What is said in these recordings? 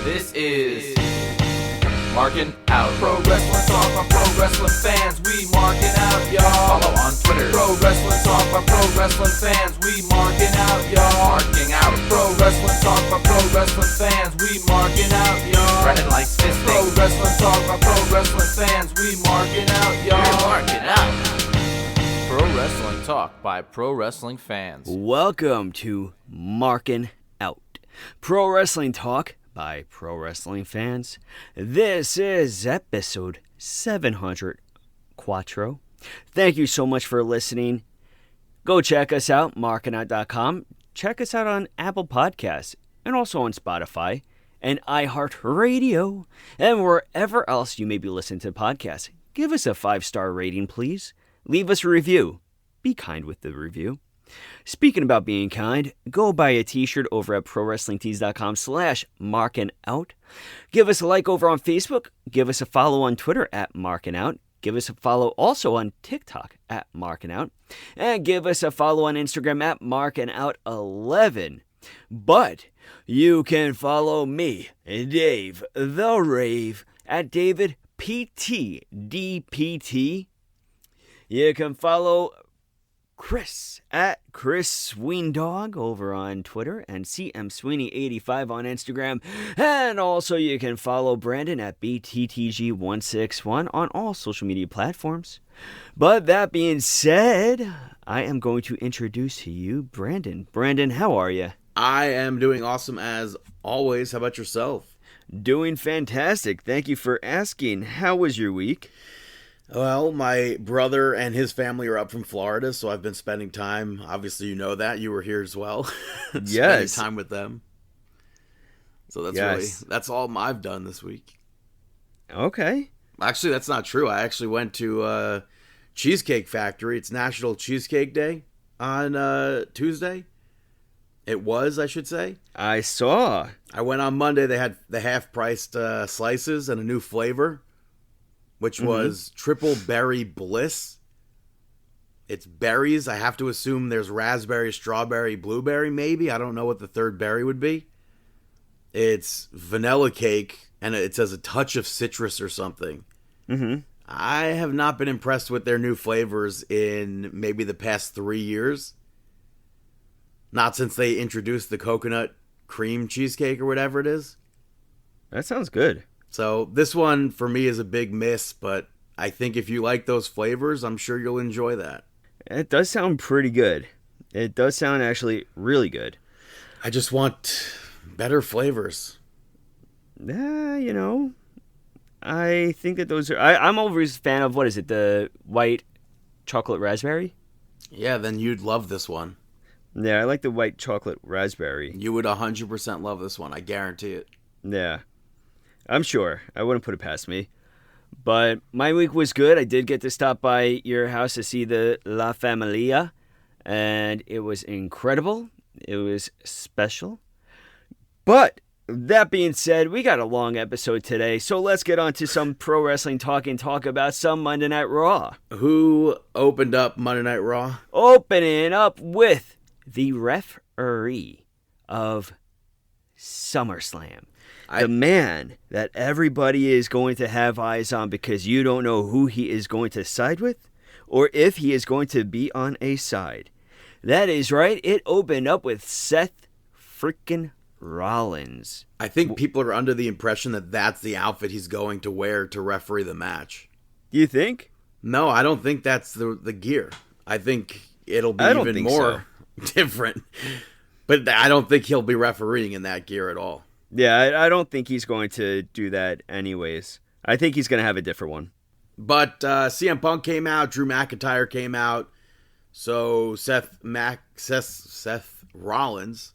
This is Markin Out. Pro Wrestling Talk by Pro Wrestling fans. We marking out, y'all. Follow on Twitter. Pro Wrestling Talk by Pro Wrestling fans. We marking out, y'all. Marking Out. Pro Wrestling Talk by Pro Wrestling fans. We marking out, y'all. Brennan likes fisting. Pro Wrestling Talk by Pro Wrestling fans. We marking out, y'all. We're marking out. Pro Wrestling Talk by Pro Wrestling fans. Welcome to Markin Out. Pro Wrestling Talk by Pro Wrestling fans. This is episode 700 Quattro. Thank you so much for listening. Go check us out, markinout.com. Check us out on Apple Podcasts and also on Spotify and iHeartRadio and wherever else you may be listening to podcasts. Give us a 5-star rating, please. Leave us a review. Be kind with the review. Speaking about being kind, go buy a t-shirt over at prowrestlingtees.com/markinout. Give us a like over on Facebook. Give us a follow on Twitter at markinout. Give us a follow also on TikTok at markinout. And give us a follow on Instagram at markinout11. But you can follow me, Dave the Rave, at DavidPTDPT. You can follow Chris at Chris Sweendog over on Twitter and CMSweeney85 on Instagram. And also you can follow Brandon at BTTG161 on all social media platforms. But that being said, I am going to introduce to you Brandon. Brandon, how are you? I am doing awesome as always. How about yourself? Doing fantastic. Thank you for asking. How was your week? Well, my brother and his family are up from Florida, so I've been spending time. Obviously, you know that. You were here as well. Yes. Spending time with them. So that's all I've done this week. Okay. Actually, that's not true. I actually went to Cheesecake Factory. It's National Cheesecake Day on Tuesday. It was, I should say. I saw. I went on Monday. They had the half-priced slices and a new flavor, which was Triple Berry Bliss. It's berries. I have to assume there's raspberry, strawberry, blueberry, maybe. I don't know what the third berry would be. It's vanilla cake, and it says a touch of citrus or something. Mm-hmm. I have not been impressed with their new flavors in maybe the past 3 years. Not since they introduced the coconut cream cheesecake or whatever it is. That sounds good. So this one for me is a big miss, but I think if you like those flavors, I'm sure you'll enjoy that. It does sound pretty good. It does sound actually really good. I just want better flavors. I think that those are... I'm always a fan of, what is it, the white chocolate raspberry? Yeah, then you'd love this one. Yeah, I like the white chocolate raspberry. You would 100% love this one, I guarantee it. Yeah. I'm sure. I wouldn't put it past me. But my week was good. I did get to stop by your house to see the La Familia, and it was incredible. It was special. But that being said, we got a long episode today, so let's get on to some pro wrestling talk and talk about some Monday Night Raw. Who opened up Monday Night Raw? Opening up with the referee of SummerSlam. The man that everybody is going to have eyes on because you don't know who he is going to side with or if he is going to be on a side. That is right. It opened up with Seth freaking Rollins. I think people are under the impression that that's the outfit he's going to wear to referee the match. Do you think? No, I don't think that's the gear. I think it'll be even more different. But I don't think he'll be refereeing in that gear at all. Yeah, I don't think he's going to do that anyways. I think he's going to have a different one. But CM Punk came out, Drew McIntyre came out, so Seth Rollins.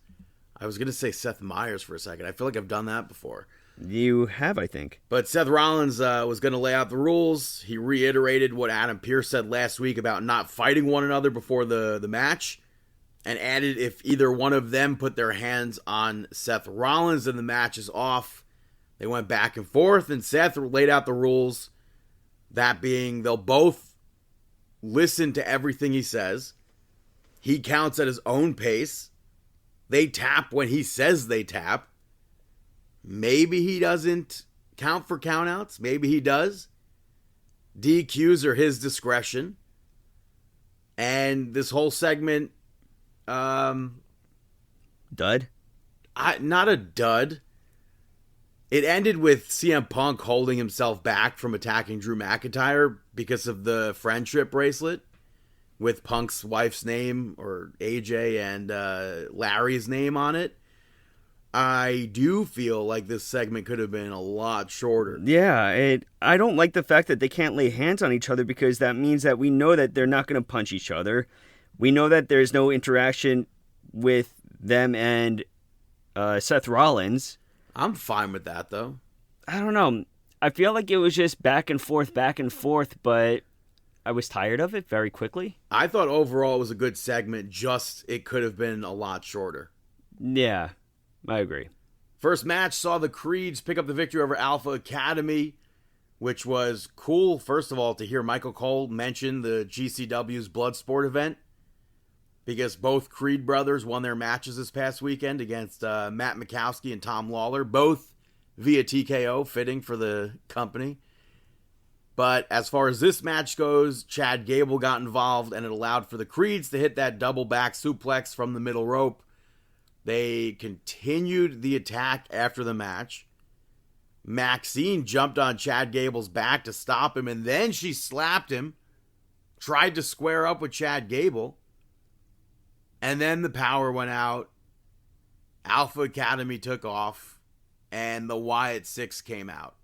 I was going to say Seth Meyers for a second. I feel like I've done that before. You have, I think. But Seth Rollins was going to lay out the rules. He reiterated what Adam Pearce said last week about not fighting one another before the match. And added if either one of them put their hands on Seth Rollins and the match is off. They went back and forth and Seth laid out the rules. That being they'll both listen to everything he says. He counts at his own pace. They tap when he says they tap. Maybe he doesn't count for countouts. Maybe he does. DQs are his discretion. And this whole segment, Dud? not a dud. It ended with CM Punk holding himself back from attacking Drew McIntyre because of the friendship bracelet with Punk's wife's name, or AJ, and Larry's name on it. I do feel like this segment could have been a lot shorter. Yeah, I don't like the fact that they can't lay hands on each other, because that means that we know that they're not going to punch each other. We know that there's no interaction with them and Seth Rollins. I'm fine with that, though. I don't know. I feel like it was just back and forth, but I was tired of it very quickly. I thought overall it was a good segment, just it could have been a lot shorter. Yeah, I agree. First match saw the Creeds pick up the victory over Alpha Academy, which was cool, first of all, to hear Michael Cole mention the GCW's Bloodsport event, because both Creed brothers won their matches this past weekend against Matt Mikowski and Tom Lawler, both via TKO, fitting for the company. But as far as this match goes, Chad Gable got involved, and it allowed for the Creeds to hit that double back suplex from the middle rope. They continued the attack after the match. Maxine jumped on Chad Gable's back to stop him, and then she slapped him, tried to square up with Chad Gable, and then the power went out. Alpha Academy took off, and the Wyatt Six came out.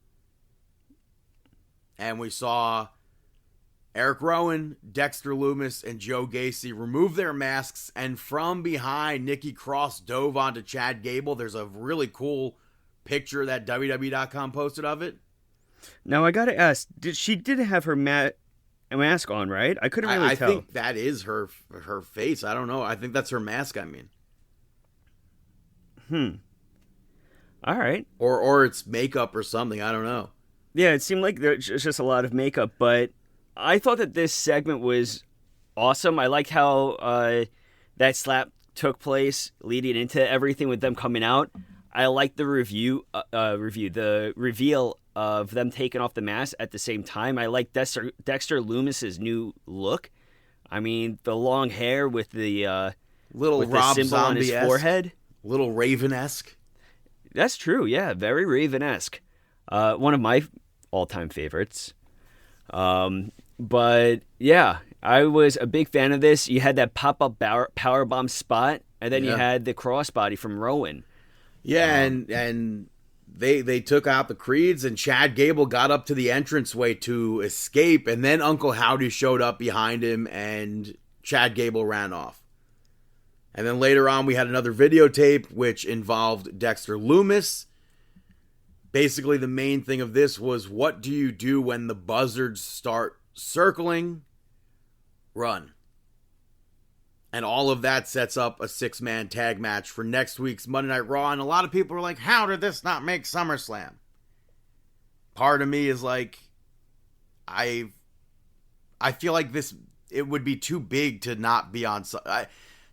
And we saw Eric Rowan, Dexter Lumis, and Joe Gacy remove their masks, and from behind, Nikki Cross dove onto Chad Gable. There's a really cool picture that WWE.com posted of it. Now, I gotta ask, she didn't have her mask on, right? I couldn't really tell. I think that is her face. I don't know. I think that's her mask, I mean. All right. Or it's makeup or something. I don't know. Yeah, it seemed like there's just a lot of makeup, but I thought that this segment was awesome. I liked how that slap took place leading into everything with them coming out. I liked the the reveal of them taking off the mask at the same time. I like Dexter Lumis's new look. I mean, the long hair with the little with Rob the symbol on his Zombie-esque. forehead. Little Raven-esque. That's true. Yeah, very Raven-esque. One of my all-time favorites. But yeah, I was a big fan of this. You had that pop-up powerbomb spot, and then you had the crossbody from Rowan. Yeah, and they took out the Creeds, and Chad Gable got up to the entranceway to escape, and then Uncle Howdy showed up behind him, and Chad Gable ran off. And then later on, we had another videotape, which involved Dexter Lumis. Basically, the main thing of this was, what do you do when the buzzards start circling? Run. And all of that sets up a 6-man tag match for next week's Monday Night Raw. And a lot of people are like, how did this not make SummerSlam? Part of me is like, I feel like it would be too big to not be on.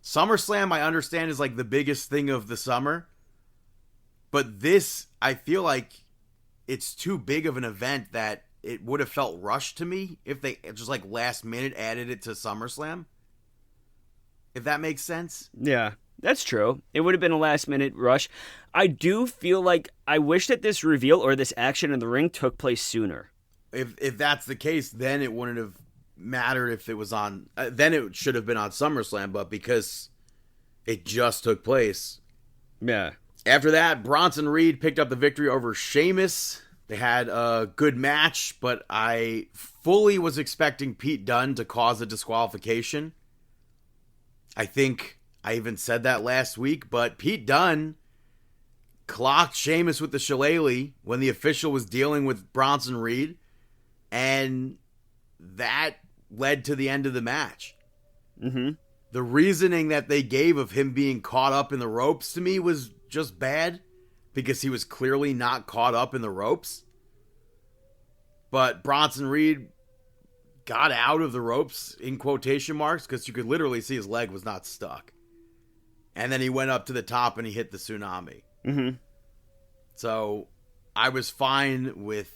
SummerSlam, I understand, is like the biggest thing of the summer. But this, I feel like it's too big of an event that it would have felt rushed to me if they just like last minute added it to SummerSlam. If that makes sense. Yeah, that's true. It would have been a last minute rush. I do feel like I wish that this reveal or this action in the ring took place sooner. If that's the case, then it wouldn't have mattered if it was on. Then it should have been on SummerSlam, but because it just took place. Yeah. After that, Bronson Reed picked up the victory over Sheamus. They had a good match, but I fully was expecting Pete Dunne to cause a disqualification. I think I even said that last week, but Pete Dunne clocked Sheamus with the shillelagh when the official was dealing with Bronson Reed, and that led to the end of the match. Mm-hmm. The reasoning that they gave of him being caught up in the ropes to me was just bad, because he was clearly not caught up in the ropes. But Bronson Reed got out of the ropes, in quotation marks, because you could literally see his leg was not stuck. And then he went up to the top and he hit the tsunami. Mm-hmm. So I was fine with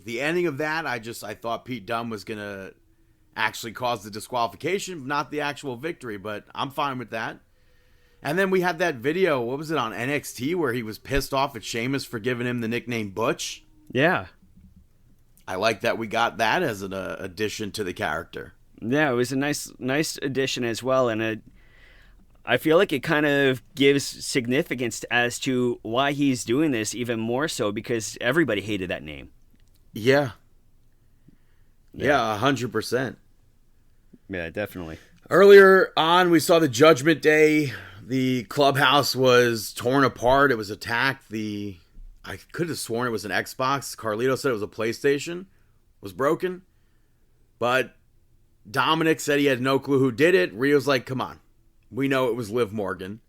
the ending of that. I thought Pete Dunne was going to actually cause the disqualification, not the actual victory, but I'm fine with that. And then we had that video, what was it, on NXT, where he was pissed off at Sheamus for giving him the nickname Butch. Yeah. I like that we got that as an addition to the character. Yeah, it was a nice addition as well, and I feel like it kind of gives significance as to why he's doing this even more so, because everybody hated that name. Yeah. Yeah, 100%. Yeah, definitely. Earlier on, we saw the Judgment Day. The clubhouse was torn apart. It was attacked. I could have sworn it was an Xbox. Carlito said it was a PlayStation. Was broken. But Dominic said he had no clue who did it. Rio's like, come on. We know it was Liv Morgan.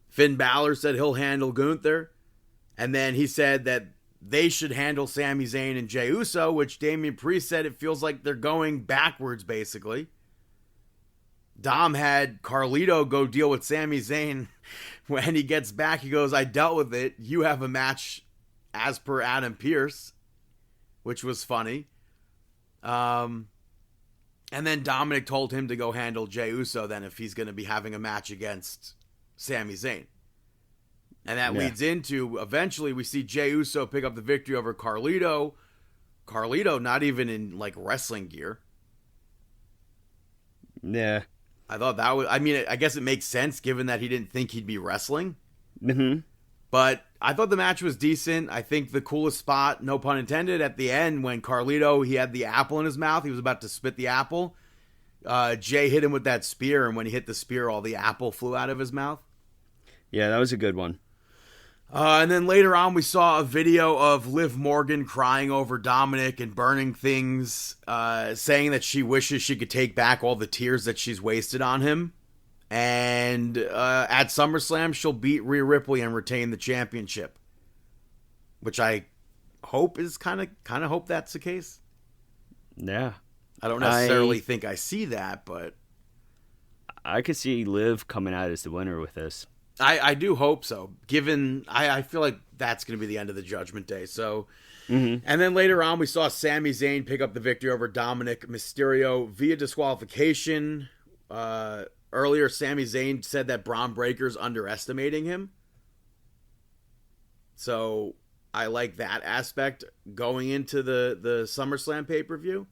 Finn Balor said he'll handle Gunther. And then he said that they should handle Sami Zayn and Jey Uso, which Damian Priest said it feels like they're going backwards, basically. Dom had Carlito go deal with Sami Zayn. When he gets back, he goes, I dealt with it. You have a match as per Adam Pearce, which was funny. And then Dominic told him to go handle Jey Uso then if he's going to be having a match against Sami Zayn. And that leads into, eventually, we see Jey Uso pick up the victory over Carlito. Carlito not even in, like, wrestling gear. Yeah. I thought that was, I mean, I guess it makes sense given that he didn't think he'd be wrestling. Mm-hmm. But I thought the match was decent. I think the coolest spot, no pun intended, at the end when Carlito, he had the apple in his mouth. He was about to spit the apple. Jay hit him with that spear, and when he hit the spear, all the apple flew out of his mouth. Yeah, that was a good one. And then later on, we saw a video of Liv Morgan crying over Dominic and burning things, saying that she wishes she could take back all the tears that she's wasted on him. And at SummerSlam, she'll beat Rhea Ripley and retain the championship, which I hope is kind of hope that's the case. Yeah, I don't necessarily think I see that, but I could see Liv coming out as the winner with this. I do hope so, given I feel like that's going to be the end of the Judgment Day. So, And then later on, we saw Sami Zayn pick up the victory over Dominic Mysterio via disqualification. Earlier, Sami Zayn said that Braun Breaker's underestimating him. So, I like that aspect going into the SummerSlam pay-per-view.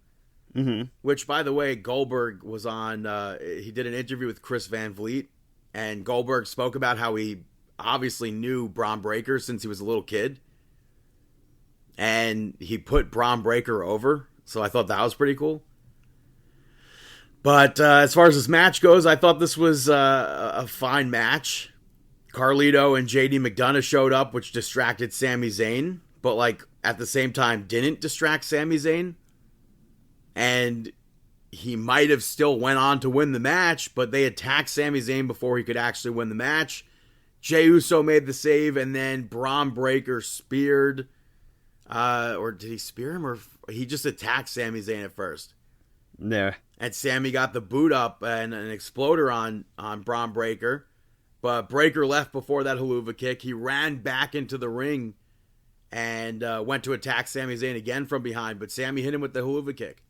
Mm-hmm. Which, by the way, Goldberg was on, he did an interview with Chris Van Vliet. And Goldberg spoke about how he obviously knew Braun Breaker since he was a little kid. And he put Braun Breaker over. So I thought that was pretty cool. But as far as this match goes, I thought this was a fine match. Carlito and JD McDonough showed up, which distracted Sami Zayn. But like at the same time didn't distract Sami Zayn. And he might have still went on to win the match, but they attacked Sami Zayn before he could actually win the match. Jey Uso made the save, and then Braun Breaker speared. Or did he spear him? Or he just attacked Sami Zayn at first. Yeah. And Sami got the boot up and an exploder on Braun Breaker. But Breaker left before that Helluva Kick. He ran back into the ring and went to attack Sami Zayn again from behind. But Sami hit him with the Helluva Kick.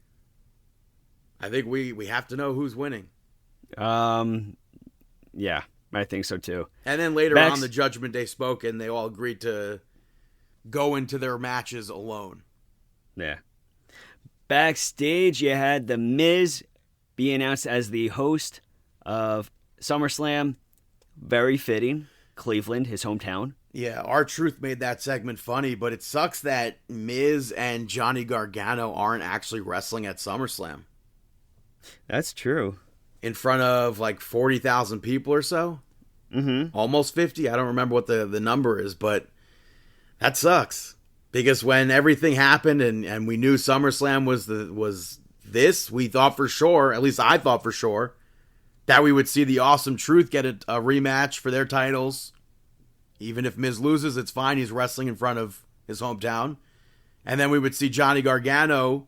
I think we have to know who's winning. Yeah, I think so too. And then later on, the Judgment Day spoke, and they all agreed to go into their matches alone. Yeah. Backstage, you had The Miz be announced as the host of SummerSlam. Very fitting. Cleveland, his hometown. Yeah, R-Truth made that segment funny, but it sucks that Miz and Johnny Gargano aren't actually wrestling at SummerSlam. That's true. In front of like 40,000 people or so. Mm-hmm. Almost 50. I don't remember what the number is, but that sucks. Because when everything happened and we knew SummerSlam was this, we thought for sure, at least I thought for sure, that we would see the Awesome Truth get a rematch for their titles. Even if Miz loses, it's fine. He's wrestling in front of his hometown. And then we would see Johnny Gargano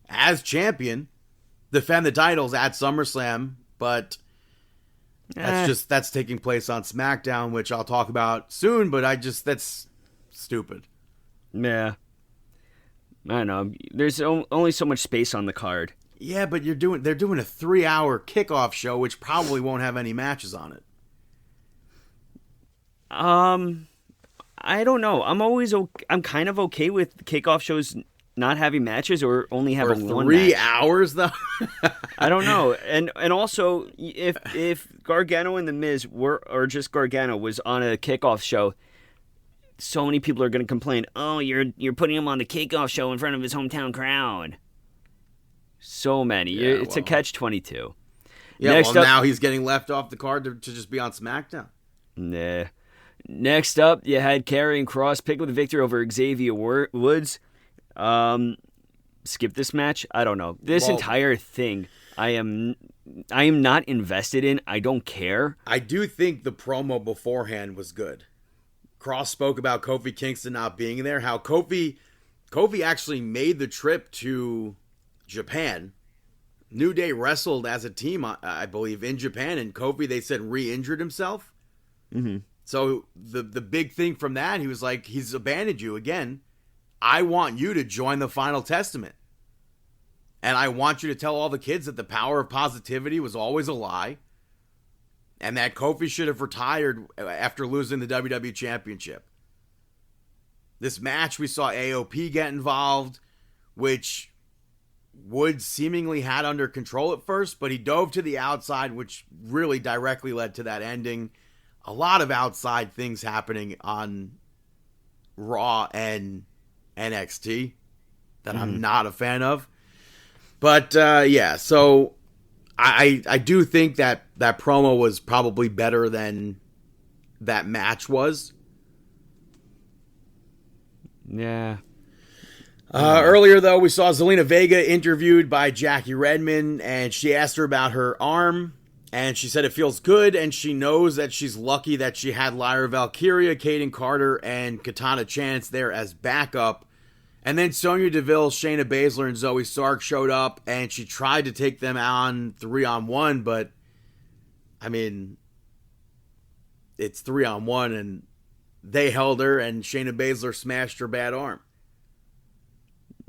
as champion defend the titles at SummerSlam, but that's taking place on SmackDown, which I'll talk about soon, but that's stupid. Yeah. I don't know. There's only so much space on the card. Yeah, but they're doing a 3-hour kickoff show, which probably won't have any matches on it. I don't know. I'm kind of okay with kickoff shows not having matches or only having one match. 3 hours though. I don't know. And also, if Gargano and The Miz or just Gargano was on a kickoff show, so many people are going to complain. Oh, you're putting him on the kickoff show in front of his hometown crowd. So many. Yeah, it's a catch-22. Yeah. Now he's getting left off the card to just be on SmackDown. Nah. Next up, you had Karrion Kross pick up the victory over Xavier Woods. Skip this match? I don't know. This entire thing, I am not invested in. I don't care. I do think the promo beforehand was good. Kross spoke about Kofi Kingston not being there. How Kofi actually made the trip to Japan. New Day wrestled as a team, I believe, in Japan, and Kofi, they said, re-injured himself. Mm-hmm. So the big thing from that, he was like, he's abandoned you again. I want you to join the Final Testament. And I want you to tell all the kids that the power of positivity was always a lie. And that Kofi should have retired after losing the WWE Championship. This match, we saw AOP get involved, which Woods seemingly had under control at first, but he dove to the outside, which really directly led to that ending. A lot of outside things happening on Raw and NXT that I'm not a fan of. But, yeah, so I do think that promo was probably better than that match was. Yeah. Earlier, though, we saw Zelina Vega interviewed by Jackie Redmond, and she asked her about her arm. And she said it feels good, and she knows that she's lucky that she had Lyra Valkyria, Kaden Carter, and Katana Chance there as backup. And then Sonya Deville, Shayna Baszler, and Zoe Stark showed up, and she tried to take them on 3-on-1, but, I mean, it's 3-on-1, and they held her, and Shayna Baszler smashed her bad arm.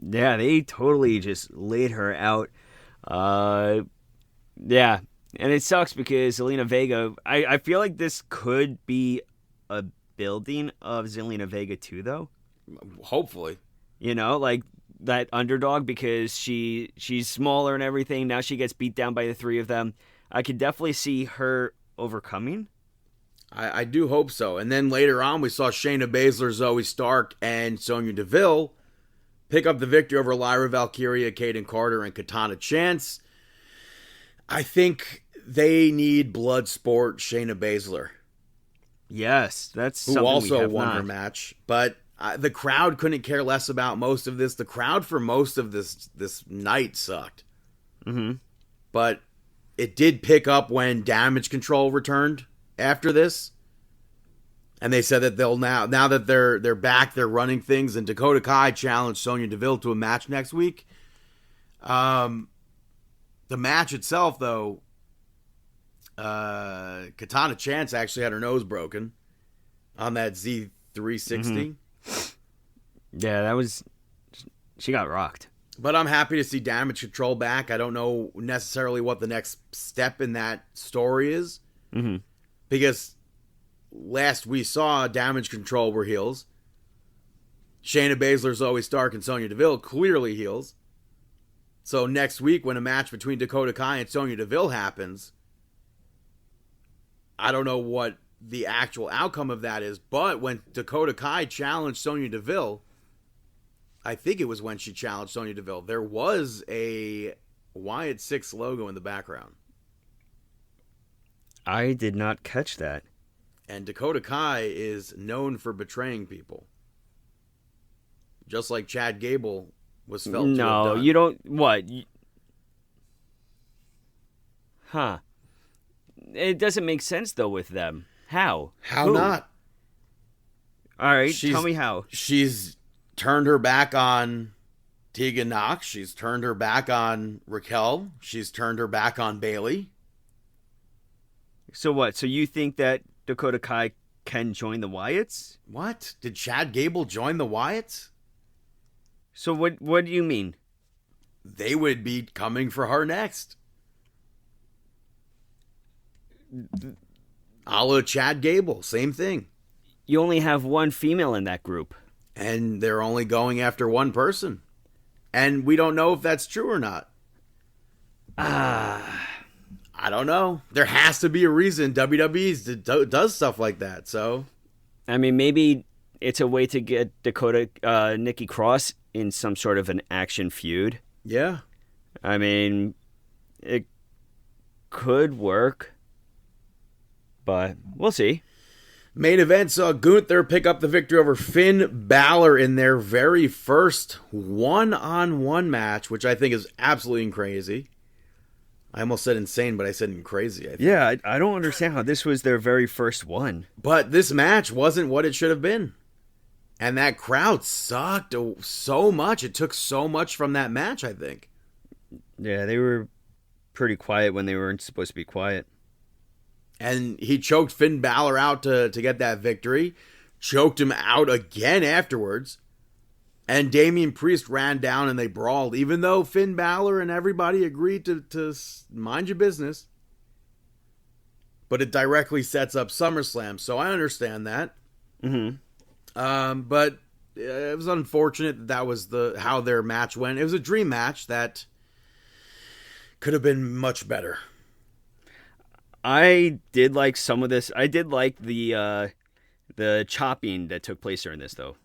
Yeah, they totally just laid her out. Yeah. And it sucks because Zelina Vega, I feel like this could be a building of Zelina Vega too, though. Hopefully. You know, like that underdog, because she's smaller and everything. Now she gets beat down by the three of them. I could definitely see her overcoming. I do hope so. And then later on, we saw Shayna Baszler, Zoe Stark, and Sonya Deville pick up the victory over Lyra Valkyria, Kaden Carter, and Katana Chance. I think they need Bloodsport Shayna Baszler. Yes, that's who something also we have won not. her match. But the crowd couldn't care less about most of this. The crowd for most of this night sucked. Mm-hmm. But it did pick up when Damage Control returned after this. And they said that they'll now that they're back, they're running things. And Dakota Kai challenged Sonya Deville to a match next week. The match itself, though, Katana Chance actually had her nose broken on that Z360. Mm-hmm. Yeah, she got rocked. But I'm happy to see Damage Control back. I don't know necessarily what the next step in that story is. Mm-hmm. Because last we saw, Damage Control were heels. Shayna Baszler, Zoe Stark, and Sonya Deville clearly heels. So next week, when a match between Dakota Kai and Sonya Deville happens, I don't know what the actual outcome of that is. But when Dakota Kai challenged Sonya Deville, I think it was when she challenged Sonya Deville, there was a Wyatt 6 logo in the background. I did not catch that. And Dakota Kai is known for betraying people. Just like Chad Gable was felt to have done. You don't... What? Huh. It doesn't make sense, though, with them. How? How Who? not? All right, tell me how. She's turned her back on Tegan Knox. She's turned her back on Raquel. She's turned her back on Bayley. So what? So you think that Dakota Kai can join the Wyatts. What? Did Chad Gable join the Wyatts? So what do you mean? They would be coming for her next. A la Chad Gable, same thing. You only have one female in that group. And they're only going after one person. And we don't know if that's true or not. I don't know. There has to be a reason WWE does stuff like that. So, I mean, maybe it's a way to get Nikki Cross in some sort of an action feud. yeah. I mean, it could work, but we'll see. Main event saw Gunther pick up the victory over Finn Balor in their very first one-on-one match, which I think is absolutely crazy. I almost said insane, but I said crazy. I think. Yeah, I don't understand how this was their very first one. But this match wasn't what it should have been. And that crowd sucked so much. It took so much from that match, I think. Yeah, they were pretty quiet when they weren't supposed to be quiet. And he choked Finn Balor out to get that victory. Choked him out again afterwards. And Damian Priest ran down and they brawled. Even though Finn Balor and everybody agreed to mind your business. But it directly sets up SummerSlam. So I understand that. Mm-hmm. But it was unfortunate that was how their match went. It was a dream match that could have been much better. I did like some of this. I did like the chopping that took place during this, though.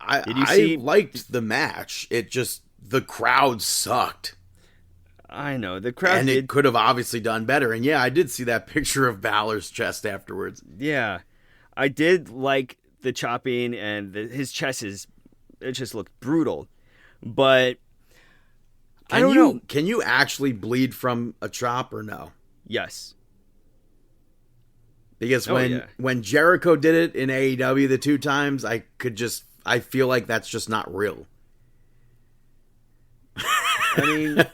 I liked the match. It just, the crowd sucked. I know, the crowd and it could have obviously done better. And yeah, I did see that picture of Balor's chest afterwards. Yeah, I did like the chopping, and his chest it just looked brutal. But I don't know. Can you actually bleed from a chop or no? Yes. Because when Jericho did it in AEW the 2 times, I feel like that's just not real. I mean,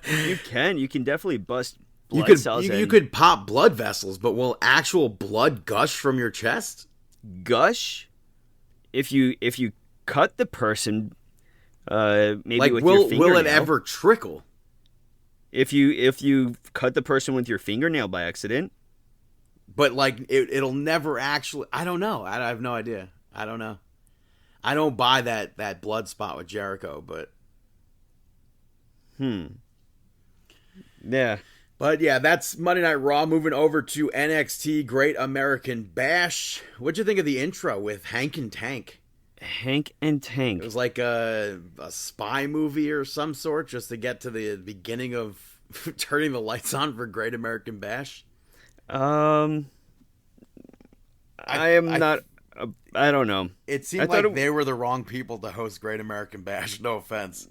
you can definitely bust blood cells. You could pop blood vessels, but will actual blood gush from your chest? Gush? If you cut the person, maybe like, with your fingernail. Will it ever trickle? If you cut the person with your fingernail by accident. But like it'll never actually. I don't know. I have no idea. I don't know. I don't buy that blood spot with Jericho, but. Yeah. But yeah, that's Monday Night Raw. Moving over to NXT Great American Bash. What'd you think of the intro with Hank and Tank? Hank and Tank. It was like a spy movie or some sort, just to get to the beginning of turning the lights on for Great American Bash. I don't know. It seemed like they were the wrong people to host Great American Bash. No offense.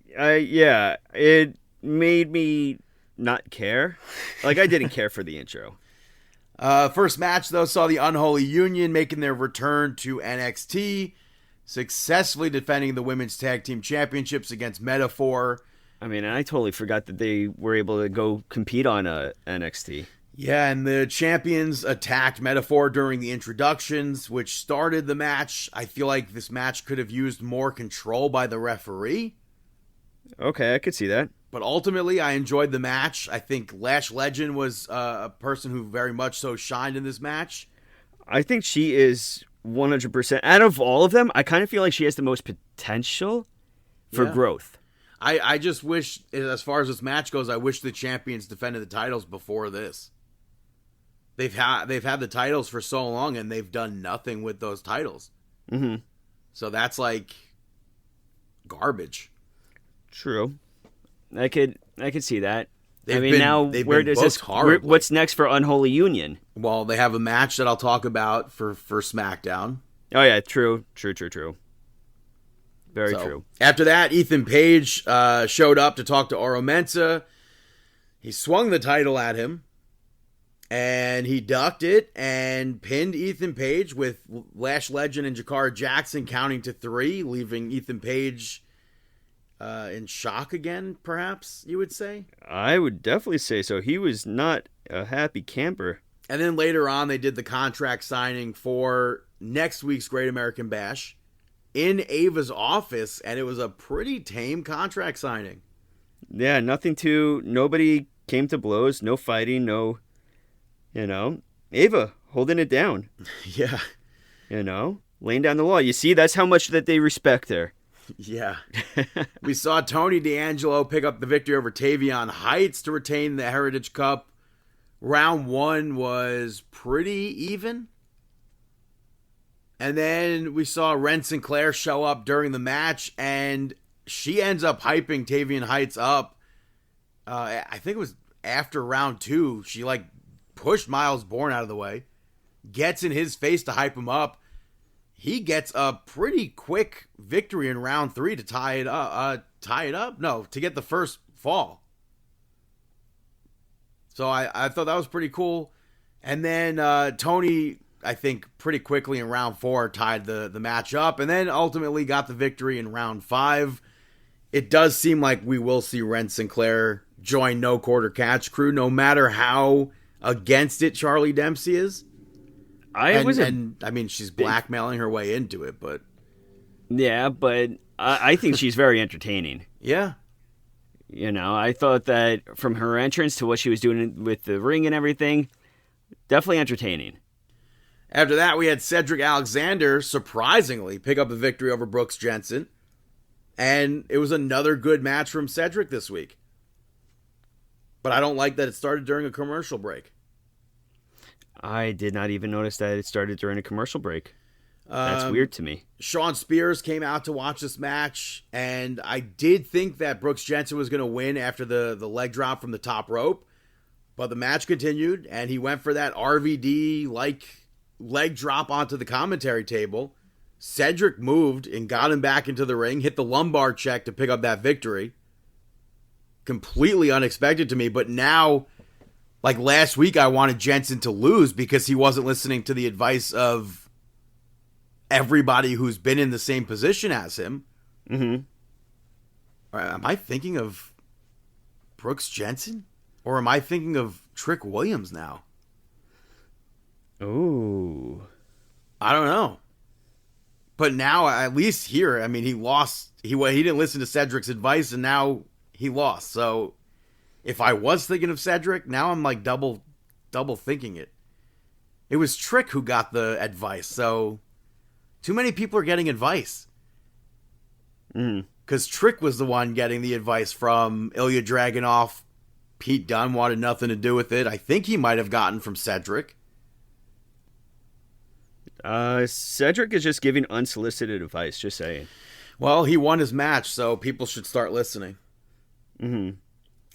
Yeah, it made me not care. Like, I didn't care for the intro. First match, though, saw the Unholy Union making their return to NXT, successfully defending the Women's Tag Team Championships against Metaphor. I mean, I totally forgot that they were able to go compete on NXT. Yeah, and the champions attacked Metaphor during the introductions, which started the match. I feel like this match could have used more control by the referee. Okay, I could see that. But ultimately, I enjoyed the match. I think Lash Legend was a person who very much so shined in this match. I think she is 100%. Out of all of them, I kind of feel like she has the most potential for growth. I just wish, as far as this match goes, I wish the champions defended the titles before this. They've had the titles for so long, and they've done nothing with those titles. Mm-hmm. So that's like garbage. True. I could see that. They've where been does this? What's next for Unholy Union? Well, they have a match that I'll talk about for SmackDown. Oh yeah, true. Very true. After that, Ethan Page showed up to talk to Oro Mensah. He swung the title at him, and he ducked it and pinned Ethan Page with Lash Legend and Jakara Jackson counting to 3, leaving Ethan Page in shock again, perhaps, you would say? I would definitely say so. He was not a happy camper. And then later on, they did the contract signing for next week's Great American Bash in Ava's office, and it was a pretty tame contract signing. Yeah, nobody came to blows, no fighting, no, Ava holding it down. Yeah. Laying down the law. You see, that's how much that they respect her. Yeah. We saw Tony D'Angelo pick up the victory over Tavion Heights to retain the Heritage Cup. Round 1 was pretty even. And then we saw Ren Sinclair show up during the match, and she ends up hyping Tavion Heights up. I think it was after round 2. She pushed Miles Bourne out of the way, gets in his face to hype him up. He gets a pretty quick victory in round 3 to tie it up. No, to get the first fall. So I thought that was pretty cool. And then Tony, I think, pretty quickly in round 4 tied the match up, and then ultimately got the victory in round 5. It does seem like we will see Ren Sinclair join No Quarter Catch Crew, no matter how against it Charlie Dempsey is. I mean, she's blackmailing her way into it, but... Yeah, but I think she's very entertaining. Yeah. I thought that from her entrance to what she was doing with the ring and everything, definitely entertaining. After that, we had Cedric Alexander, surprisingly, pick up the victory over Brooks Jensen. And it was another good match from Cedric this week. But I don't like that it started during a commercial break. I did not even notice that it started during a commercial break. That's weird to me. Sean Spears came out to watch this match, and I did think that Brooks Jensen was going to win after the leg drop from the top rope. But the match continued, and he went for that RVD-like leg drop onto the commentary table. Cedric moved and got him back into the ring, hit the lumbar check to pick up that victory. Completely unexpected to me, but now... last week, I wanted Jensen to lose because he wasn't listening to the advice of everybody who's been in the same position as him. Mm-hmm. Am I thinking of Brooks Jensen? Or am I thinking of Trick Williams now? Ooh. I don't know. But now, at least here, I mean, he lost. He didn't listen to Cedric's advice, and now he lost. So... if I was thinking of Cedric, now I'm double thinking it. It was Trick who got the advice, so too many people are getting advice. Because Trick was the one getting the advice from Ilya Dragunov. Pete Dunne wanted nothing to do with it. I think he might have gotten from Cedric. Cedric is just giving unsolicited advice, just saying. Well, he won his match, so people should start listening. Mm-hmm.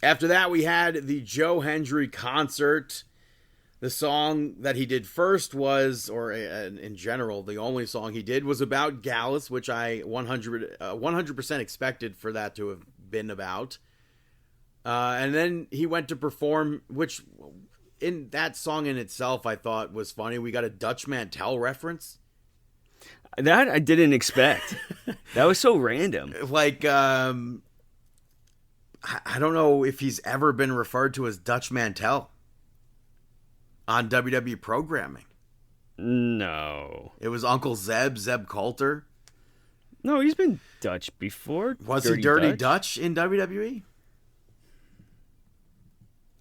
After that, we had the Joe Hendry concert. The song that he did first was, or in general, the only song he did was about Gallus, which I 100% expected for that to have been about. And then he went to perform, which in that song in itself I thought was funny. We got a Dutch Mantel reference. That I didn't expect. That was so random. I don't know if he's ever been referred to as Dutch Mantel on WWE programming. No. It was Uncle Zeb Coulter. No, he's been Dutch before. Was he Dirty Dutch in WWE?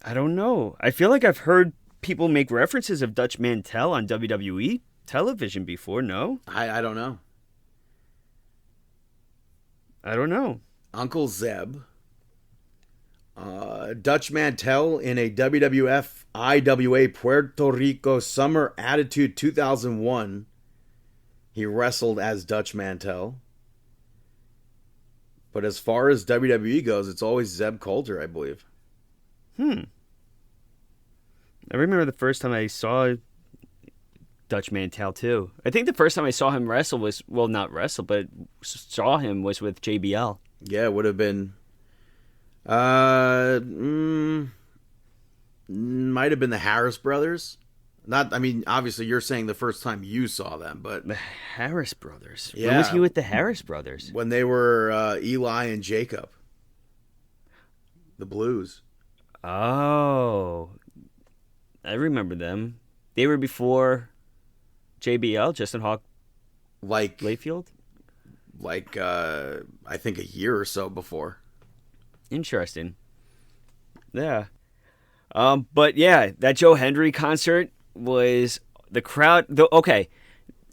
I don't know. I feel like I've heard people make references of Dutch Mantel on WWE television before, no? I don't know. I don't know. Uncle Zeb. Dutch Mantel in a WWF IWA Puerto Rico Summer Attitude 2001. He wrestled as Dutch Mantel. But as far as WWE goes, it's always Zeb Coulter, I believe. I remember the first time I saw Dutch Mantel too. I think the first time I saw him wrestle was, well, not wrestle, but saw him was with JBL. Yeah, it would have been... might have been the Harris brothers. Obviously you're saying the first time you saw them, but the Harris brothers. Yeah. When was he with the Harris brothers? When they were Eli and Jacob, the Blues. Oh, I remember them. They were before JBL, Justin Hawk Like, Layfield. I think a year or so before. Interesting. Yeah. But yeah, that Joe Hendry concert was the crowd. Okay,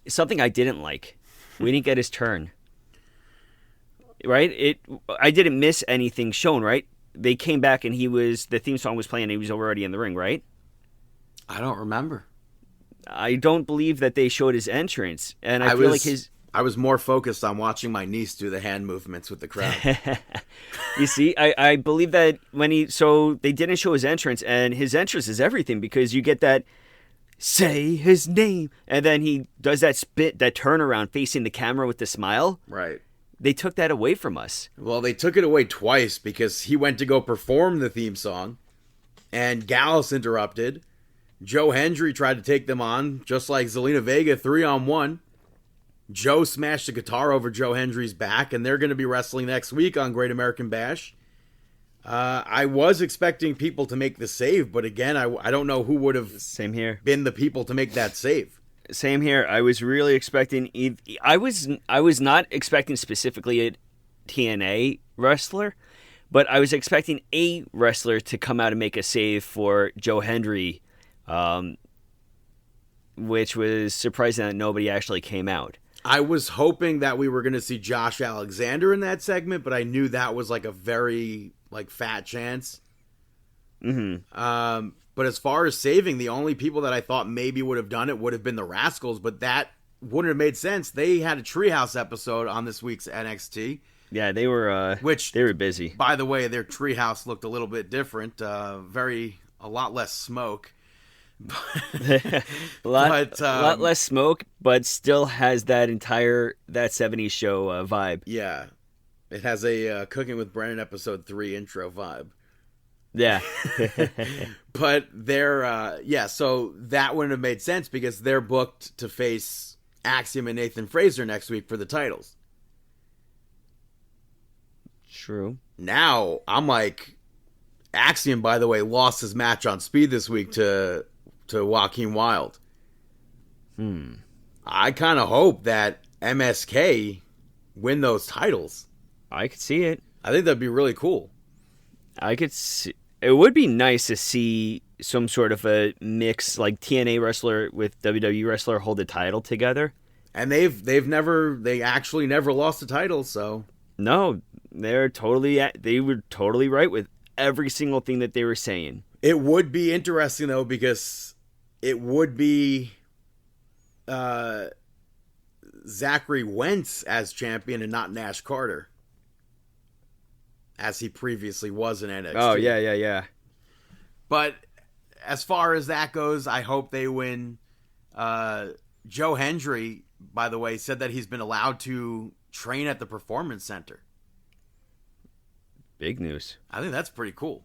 something I didn't like. We didn't get his turn. Right? I didn't miss anything shown. Right? They came back and the theme song was playing. And he was already in the ring. Right? I don't remember. I don't believe that they showed his entrance, and I feel like I was more focused on watching my niece do the hand movements with the crowd. You see, I believe that so they didn't show his entrance, and his entrance is everything because you get that say his name, and then he does that turnaround facing the camera with the smile. Right. They took that away from us. Well, they took it away twice because he went to go perform the theme song, and Gallus interrupted. Joe Hendry tried to take them on, just like Zelina Vega, 3-on-1. Joe smashed the guitar over Joe Hendry's back, and they're going to be wrestling next week on Great American Bash. I was expecting people to make the save, but again, I don't know who would have Same here. been the people to make that save. Same here. I was really expecting. I was not expecting specifically a TNA wrestler, but I was expecting a wrestler to come out and make a save for Joe Hendry. Which was surprising that nobody actually came out. I was hoping that we were going to see Josh Alexander in that segment, but I knew that was like a very fat chance. Mm-hmm. But as far as saving, the only people that I thought maybe would have done it would have been the Rascals, but that wouldn't have made sense. They had a Treehouse episode on this week's NXT. Yeah, they were busy. By the way, their Treehouse looked a little bit different. A lot less smoke. a lot less smoke, but still has that 70s show vibe. Yeah, it has a Cooking with Brennan episode 3 intro vibe. Yeah. But so that wouldn't have made sense because they're booked to face Axiom and Nathan Fraser next week for the titles. True. Now I'm like, Axiom, by the way, lost his match on Speed this week to Joaquin Wilde. I kind of hope that MSK win those titles. I could see it. I think that'd be really cool. I could see. It would be nice to see some sort of a mix, like TNA wrestler with WWE wrestler hold the title together. And they actually never lost the title, so. No, they were totally right with every single thing that they were saying. It would be interesting though, because it would be Zachary Wentz as champion and not Nash Carter, as he previously was in NXT. Oh, yeah. But as far as that goes, I hope they win. Joe Hendry, by the way, said that he's been allowed to train at the Performance Center. Big news. I think that's pretty cool.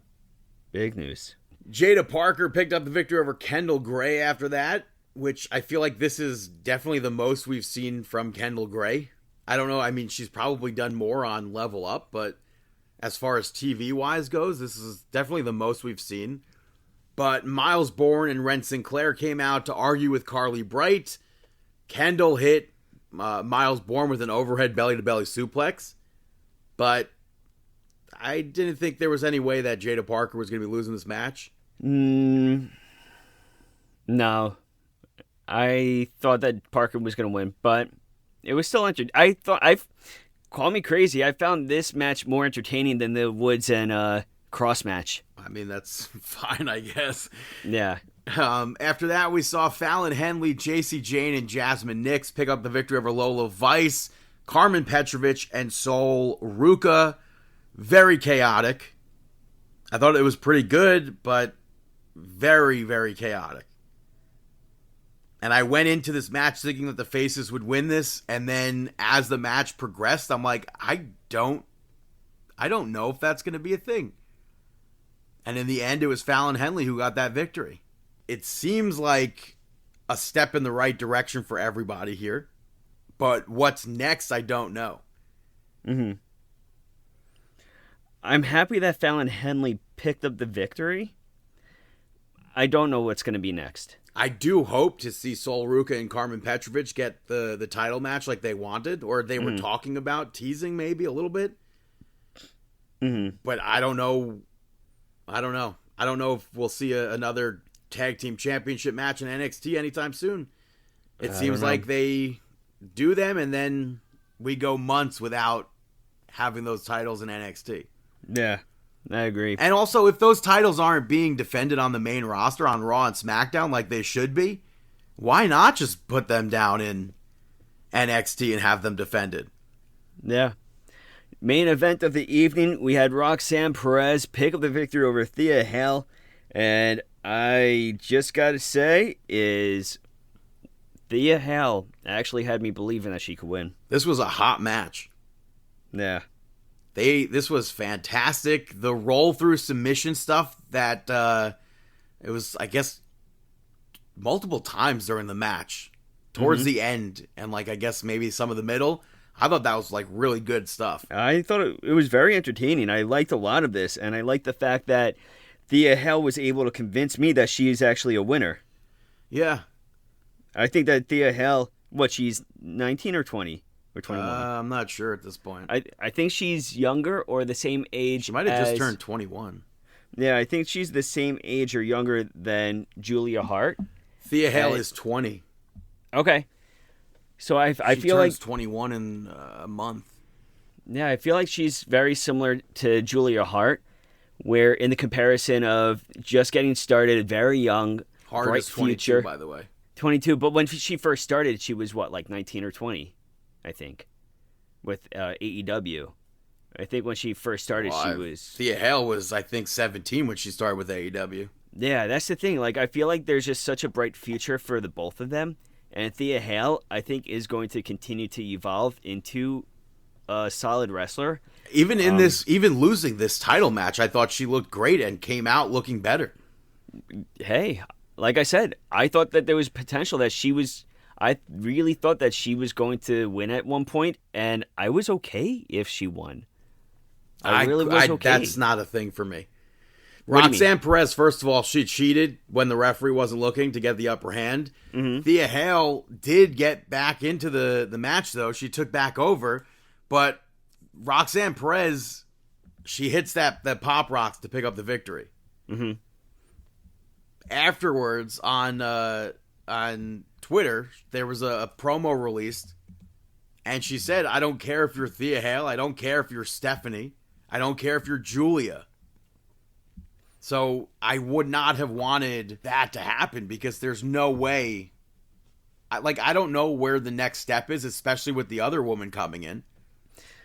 Big news. Jada Parker picked up the victory over Kendall Gray after that, which I feel like this is definitely the most we've seen from Kendall Gray. I don't know. I mean, she's probably done more on Level Up, but as far as TV-wise goes, this is definitely the most we've seen. But Miles Bourne and Ren Sinclair came out to argue with Carly Bright. Kendall hit Miles Bourne with an overhead belly-to-belly suplex. But I didn't think there was any way that Jada Parker was going to be losing this match. No. I thought that Parker was going to win, but it was still entertaining. Call me crazy, I found this match more entertaining than the Woods and Cross match. I mean, that's fine, I guess. Yeah. After that, we saw Fallon Henley, JC Jane, and Jasmine Nix pick up the victory over Lola Vice, Carmen Petrovich, and Sol Ruka. Very chaotic. I thought it was pretty good, but very, very chaotic. And I went into this match thinking that the faces would win this, and then as the match progressed, I'm like, I don't know if that's going to be a thing. And in the end, it was Fallon Henley who got that victory. It seems like a step in the right direction for everybody here, but what's next, I don't know. Mm-hmm. I'm happy that Fallon Henley picked up the victory. I don't know what's going to be next. I do hope to see Sol Ruca and Carmen Petrovic get the title match like they wanted, or they were talking about, teasing maybe a little bit. Mm-hmm. But I don't know. I don't know if we'll see another tag team championship match in NXT anytime soon. It seems like they do them, and then we go months without having those titles in NXT. Yeah, I agree. And also, if those titles aren't being defended on the main roster on Raw and SmackDown like they should be, why not just put them down in NXT and have them defended? Yeah. Main event of the evening, we had Roxanne Perez pick up the victory over Thea Hale. And I just got to say is Thea Hale actually had me believing that she could win. This was a hot match. Yeah. This was fantastic. The roll through submission stuff that it was, I guess, multiple times during the match, towards the end, and I guess maybe some of the middle. I thought that was really good stuff. I thought it was very entertaining. I liked a lot of this, and I liked the fact that Thea Hale was able to convince me that she is actually a winner. Yeah. I think that Thea Hale, she's 19 or 20? Or 21? I'm not sure at this point. I think she's younger or the same age. She might have just turned 21. Yeah, I think she's the same age or younger than Julia Hart. Thea Hale is 20. Okay. So I feel She like turns 21 in a month. Yeah, I feel like she's very similar to Julia Hart, where in the comparison of just getting started, very young, Hart bright is 22, future. by the way. 22, but when she first started, she was 19 or 20, I think, with AEW. I think when she first started, she was... Thea Hale was, I think, 17 when she started with AEW. Yeah, that's the thing. I feel like there's just such a bright future for the both of them. And Thea Hale, I think, is going to continue to evolve into a solid wrestler. Even in even losing this title match, I thought she looked great and came out looking better. Hey, like I said, I thought that there was potential that she was... I really thought that she was going to win at one point, and I was okay if she won. I really was okay. That's not a thing for me. Roxanne Perez, first of all, she cheated when the referee wasn't looking to get the upper hand. Mm-hmm. Thea Hale did get back into the match, though. She took back over. But Roxanne Perez, she hits that pop rocks to pick up the victory. Mm-hmm. Afterwards, on Twitter, there was a promo released. And she said, I don't care if you're Thea Hale. I don't care if you're Stephanie. I don't care if you're Julia. So I would not have wanted that to happen because there's no way. I don't know where the next step is, especially with the other woman coming in,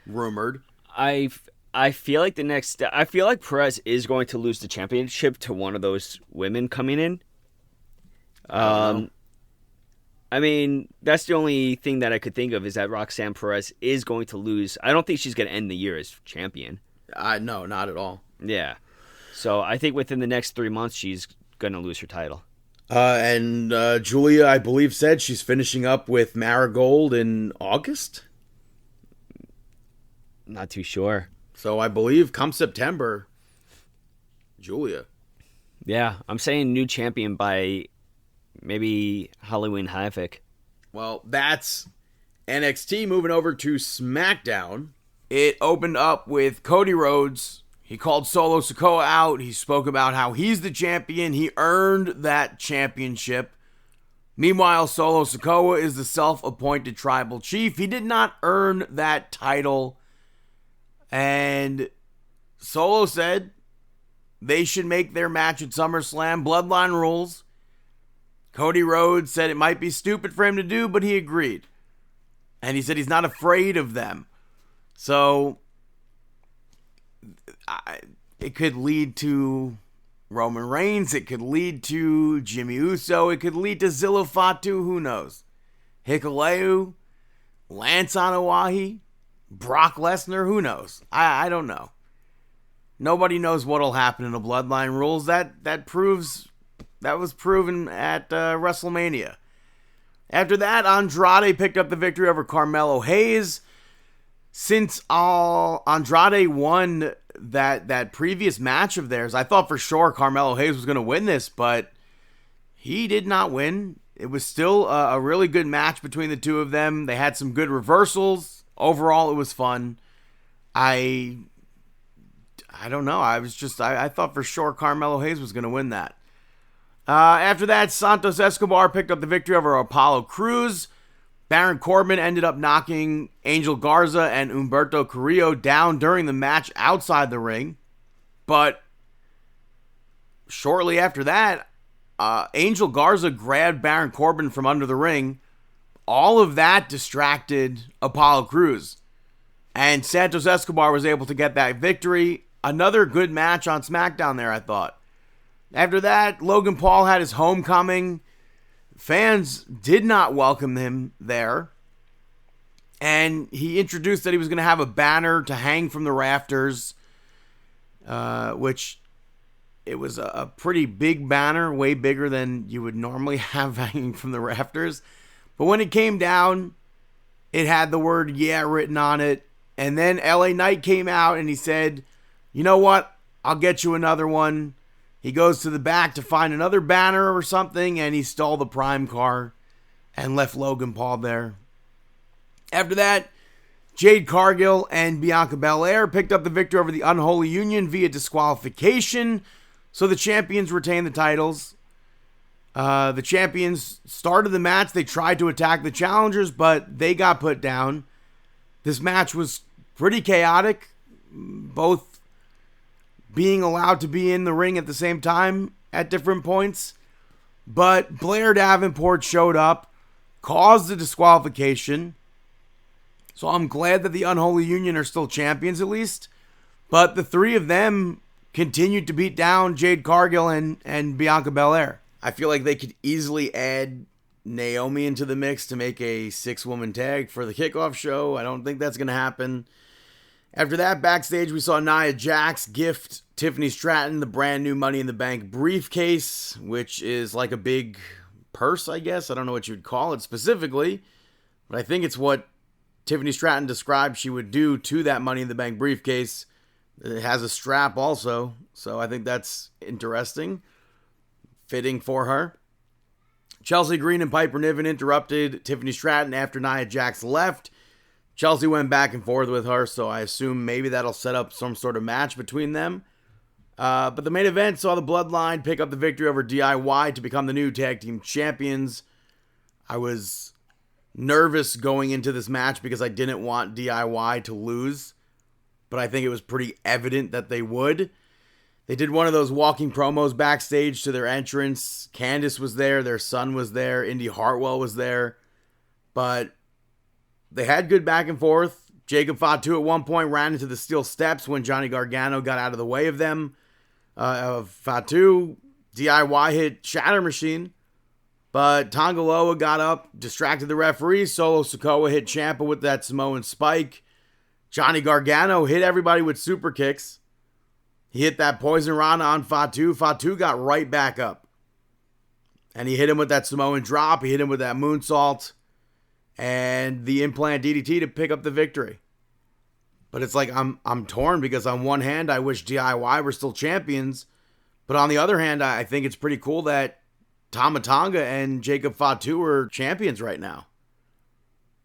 rumored. I feel like the next step. I feel like Perez is going to lose the championship to one of those women coming in. I mean, that's the only thing that I could think of is that Roxanne Perez is going to lose. I don't think she's going to end the year as champion. No, not at all. Yeah. So I think within the next 3 months, she's going to lose her title. And Julia, I believe, said she's finishing up with Marigold in August? Not too sure. So I believe come September, Julia. Yeah, I'm saying new champion by maybe Halloween Havoc. Well, that's NXT. Moving over to SmackDown. It opened up with Cody Rhodes. He called Solo Sikoa out. He spoke about how he's the champion. He earned that championship. Meanwhile, Solo Sikoa is the self-appointed tribal chief. He did not earn that title. And Solo said they should make their match at SummerSlam. Bloodline rules. Cody Rhodes said it might be stupid for him to do, but he agreed. And he said he's not afraid of them. So it could lead to Roman Reigns. It could lead to Jimmy Uso. It could lead to Zilla Fatu. Who knows? Hikuleu, Lance Anoa'i, Brock Lesnar. Who knows? I don't know. Nobody knows what'll happen in the Bloodline rules. That was proven at WrestleMania. After that, Andrade picked up the victory over Carmelo Hayes. Since Andrade won that previous match of theirs, I thought for sure Carmelo Hayes was going to win this, but he did not win. It was still a really good match between the two of them. They had some good reversals. Overall, it was fun. I don't know. I thought for sure Carmelo Hayes was going to win that. After that, Santos Escobar picked up the victory over Apollo Crews. Baron Corbin ended up knocking Angel Garza and Humberto Carrillo down during the match outside the ring. But shortly after that, Angel Garza grabbed Baron Corbin from under the ring. All of that distracted Apollo Crews. And Santos Escobar was able to get that victory. Another good match on SmackDown there, I thought. After that, Logan Paul had his homecoming. Fans did not welcome him there. And he introduced that he was going to have a banner to hang from the rafters, which it was a pretty big banner, way bigger than you would normally have hanging from the rafters. But when it came down, it had the word "yeah" written on it. And then LA Knight came out and he said, "You know what? I'll get you another one." He goes to the back to find another banner or something, and he stole the Prime car and left Logan Paul there. After that, Jade Cargill and Bianca Belair picked up the victory over the Unholy Union via disqualification, so the champions retained the titles. The champions started the match. They tried to attack the challengers, but they got put down. This match was pretty chaotic, both being allowed to be in the ring at the same time at different points. But Blair Davenport showed up, caused the disqualification. So I'm glad that the Unholy Union are still champions at least. But the three of them continued to beat down Jade Cargill and Bianca Belair. I feel like they could easily add Naomi into the mix to make a 6-woman tag for the kickoff show. I don't think that's going to happen. After that, backstage, we saw Nia Jax gift Tiffany Stratton the brand new Money in the Bank briefcase, which is like a big purse, I guess. I don't know what you'd call it specifically, but I think it's what Tiffany Stratton described she would do to that Money in the Bank briefcase. It has a strap also, so I think that's interesting, fitting for her. Chelsea Green and Piper Niven interrupted Tiffany Stratton after Nia Jax left. Chelsea went back and forth with her, so I assume maybe that'll set up some sort of match between them. But the main event saw the Bloodline pick up the victory over DIY to become the new tag team champions. I was nervous going into this match because I didn't want DIY to lose, but I think it was pretty evident that they would. They did one of those walking promos backstage to their entrance. Candice was there, their son was there, Indy Hartwell was there, but they had good back and forth. Jacob Fatu at one point ran into the steel steps when Johnny Gargano got out of the way of them. Fatu, DIY hit Shatter Machine, but Tongaloa got up, distracted the referee. Solo Sikoa hit Ciampa with that Samoan spike. Johnny Gargano hit everybody with super kicks. He hit that Poison Rana on Fatu. Fatu got right back up. And he hit him with that Samoan drop. He hit him with that moonsault. And the implant DDT to pick up the victory. But it's like I'm torn because on one hand, I wish DIY were still champions. But on the other hand, I think it's pretty cool that Tama Tonga and Jacob Fatu are champions right now.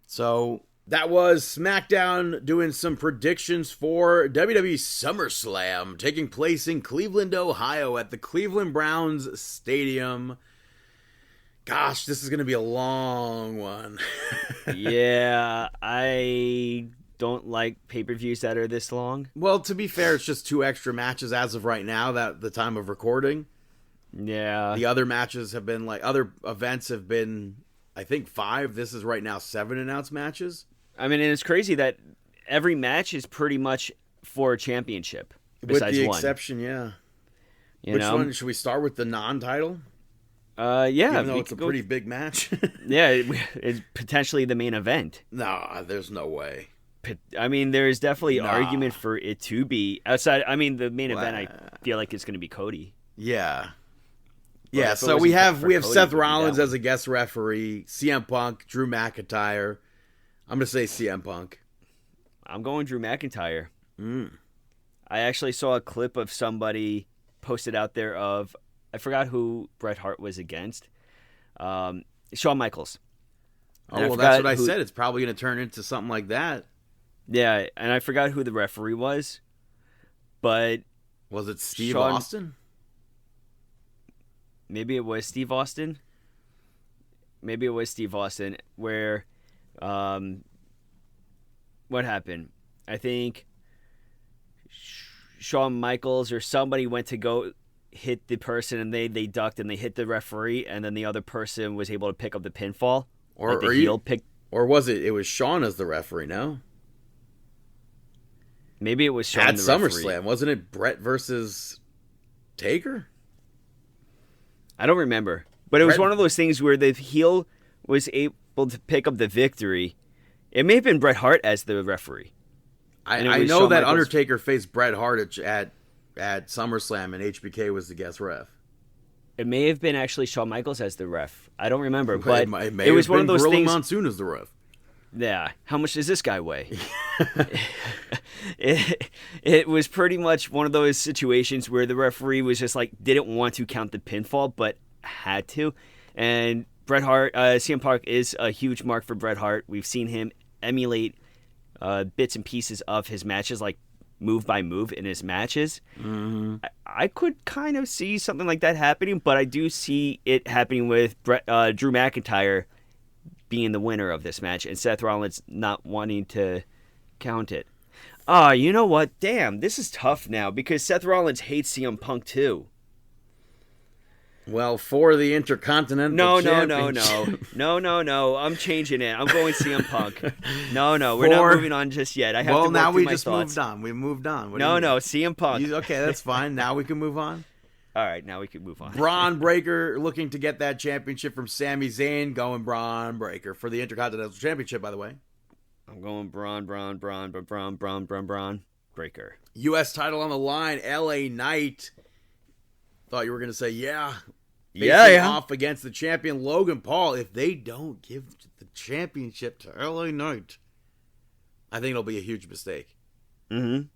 So that was SmackDown doing some predictions for WWE SummerSlam taking place in Cleveland, Ohio at the Cleveland Browns Stadium. Gosh, this is going to be a long one. Yeah, I don't like pay-per-views that are this long. Well, to be fair, it's just 2 extra matches as of right now, that the time of recording. Yeah. The other matches have been other events have been, I think, 5. This is right now 7 announced matches. I mean, and it's crazy that every match is pretty much for a championship. Besides with the one. exception, yeah. Which one? Should we start with the non-title? Yeah. Even though it's a pretty big match. Yeah, it's potentially the main event. No, there's no way. I mean, there's definitely argument for it to be outside. I mean, the main event, I feel like it's going to be Cody. Yeah. But yeah, so we have Cody, Seth Rollins as a guest referee, CM Punk, Drew McIntyre. I'm going to say CM Punk. I'm going Drew McIntyre. I actually saw a clip of somebody posted out there of I forgot who Bret Hart was against. Shawn Michaels. Oh, well, that's what I said. It's probably going to turn into something like that. Yeah, and I forgot who the referee was, but was it Steve Austin? Maybe it was Steve Austin. Where, what happened? I think Shawn Michaels or somebody went to go hit the person, and they ducked and they hit the referee, and then the other person was able to pick up the pinfall. Or was it? It was Shawn as the referee. No. Maybe it was Shawn at the SummerSlam, referee. Wasn't it Bret versus Taker? I don't remember, but it was one of those things where the heel was able to pick up the victory. It may have been Bret Hart as the referee. I know that Undertaker faced Bret Hart at SummerSlam, and HBK was the guest ref. It may have been actually Shawn Michaels as the ref. I don't remember, but it was one of those Gorilla things. Monsoon as the ref. Yeah. How much does this guy weigh? It was pretty much one of those situations where the referee was just like, didn't want to count the pinfall, but had to. And Bret Hart, CM Punk is a huge mark for Bret Hart. We've seen him emulate bits and pieces of his matches, like move by move in his matches. Mm-hmm. I could kind of see something like that happening, but I do see it happening with Drew McIntyre being the winner of this match and Seth Rollins not wanting to count it. You know what? Damn, this is tough now because Seth Rollins hates CM Punk too. Well, for the Intercontinental Championship. No. I'm changing it. I'm going CM Punk. No, we're not moving on just yet. I have to work now through we my just thoughts. moved on. We moved on. No, CM Punk. Okay, that's fine. Now we can move on. All right, now we can move on. Braun Breaker looking to get that championship from Sami Zayn, going Braun Breaker for the Intercontinental Championship, by the way. I'm going Braun Breaker. U.S. title on the line, LA Knight. Thought you were going to say, yeah. Off against the champion, Logan Paul. If they don't give the championship to LA Knight, I think it'll be a huge mistake. Mm-hmm.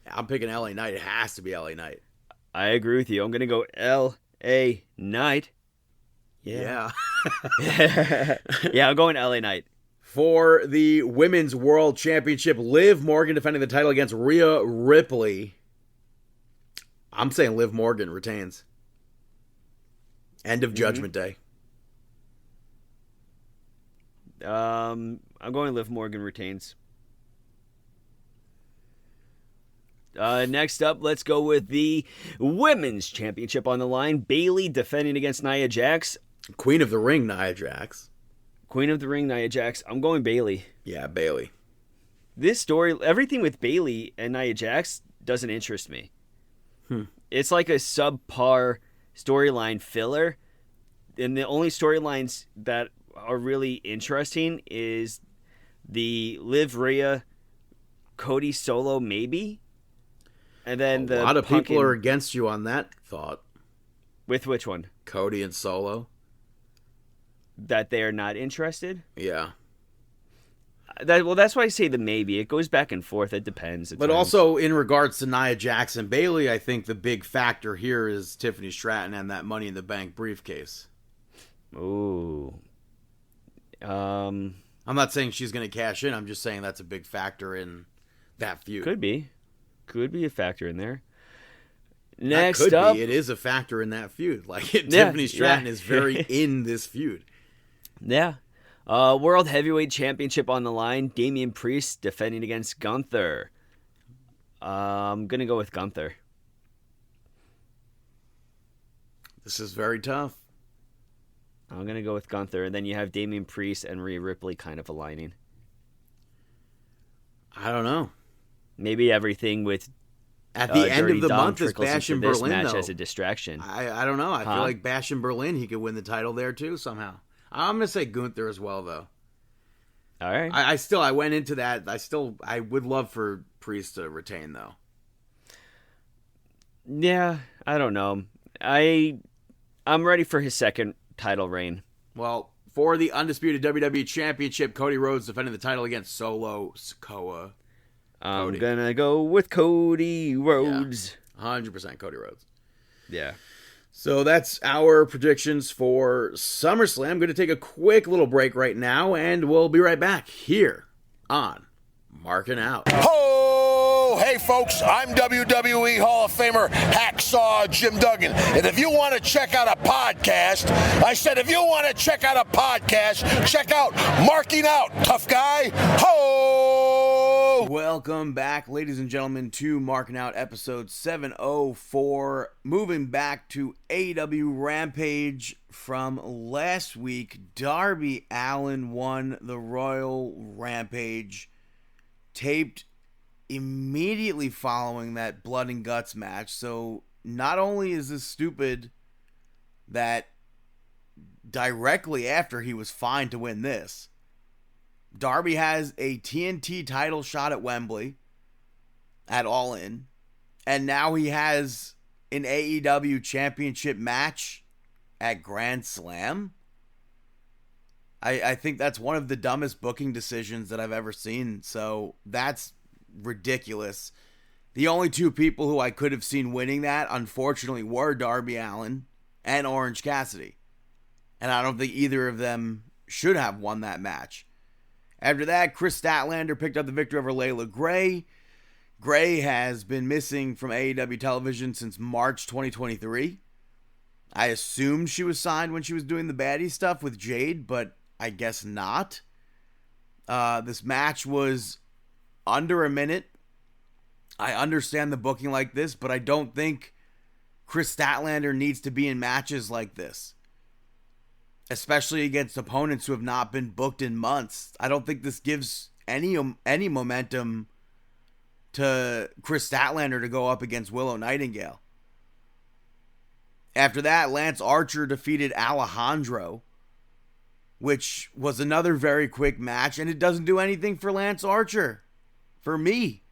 I'm picking LA Knight. It has to be LA Knight. I agree with you. I'm going to go LA Knight. Yeah. Yeah, I'm going LA Knight. For the Women's World Championship, Liv Morgan defending the title against Rhea Ripley. I'm saying Liv Morgan retains. End of Judgment Day. I'm going Liv Morgan retains. Next up, let's go with the Women's Championship on the line. Bayley defending against Nia Jax. Queen of the Ring, Nia Jax. I'm going Bayley. Yeah, Bayley. This story, everything with Bayley and Nia Jax doesn't interest me. It's like a subpar storyline filler. And the only storylines that are really interesting is the Liv Rhea, Cody Solo, maybe. And then a lot of people are against you on that thought. With which one? Cody and Solo. That they are not interested? Yeah. That's why I say the maybe. It goes back and forth. It depends. But also, in regards to Nia Jax and Bayley, I think the big factor here is Tiffany Stratton and that Money in the Bank briefcase. Ooh. I'm not saying she's going to cash in. I'm just saying that's a big factor in that feud. Could be a factor in there. Next up, it is a factor in that feud. Like Tiffany Stratton is very in this feud. Yeah. World Heavyweight Championship on the line. Damian Priest defending against Gunther. I'm gonna go with Gunther. This is very tough. I'm gonna go with Gunther, and then you have Damian Priest and Rhea Ripley kind of aligning. I don't know. Maybe everything with at the end of the month is Bash in Berlin, match though. As a distrction. I don't know. I feel like Bash in Berlin, he could win the title there too somehow. I'm gonna say Gunther as well, though. All right. I went into that. I would love for Priest to retain, though. Yeah, I don't know. I'm ready for his second title reign. Well, for the undisputed WWE Championship, Cody Rhodes defending the title against Solo Sikoa. I'm gonna go with Cody Rhodes. Yeah, 100% Cody Rhodes. Yeah. So that's our predictions for SummerSlam. I'm going to take a quick little break right now, and we'll be right back here on Markin Out. Ho! Hey folks, I'm WWE Hall of Famer Hacksaw Jim Duggan. And if you want to check out a podcast, I said if you want to check out a podcast, check out Markin Out, tough guy. Ho! Welcome back, ladies and gentlemen, to Markin Out episode 704. Moving back to AEW Rampage from last week, Darby Allin won the Royal Rampage, taped immediately following that Blood and Guts match. So not only is this stupid that directly after he was fine to win this, Darby has a TNT title shot at Wembley at All In, and now he has an AEW championship match at Grand Slam. I think that's one of the dumbest booking decisions that I've ever seen, so that's ridiculous. The only two people who I could have seen winning that, unfortunately, were Darby Allin and Orange Cassidy, and I don't think either of them should have won that match. After that, Chris Statlander picked up the victory over Layla Gray. Gray has been missing from AEW television since March 2023. I assumed she was signed when she was doing the baddie stuff with Jade, but I guess not. This match was under a minute. I understand the booking like this, but I don't think Chris Statlander needs to be in matches like this, especially against opponents who have not been booked in months. I don't think this gives any momentum to Chris Statlander to go up against Willow Nightingale. After that, Lance Archer defeated Alejandro, which was another very quick match, and it doesn't do anything for Lance Archer. For me.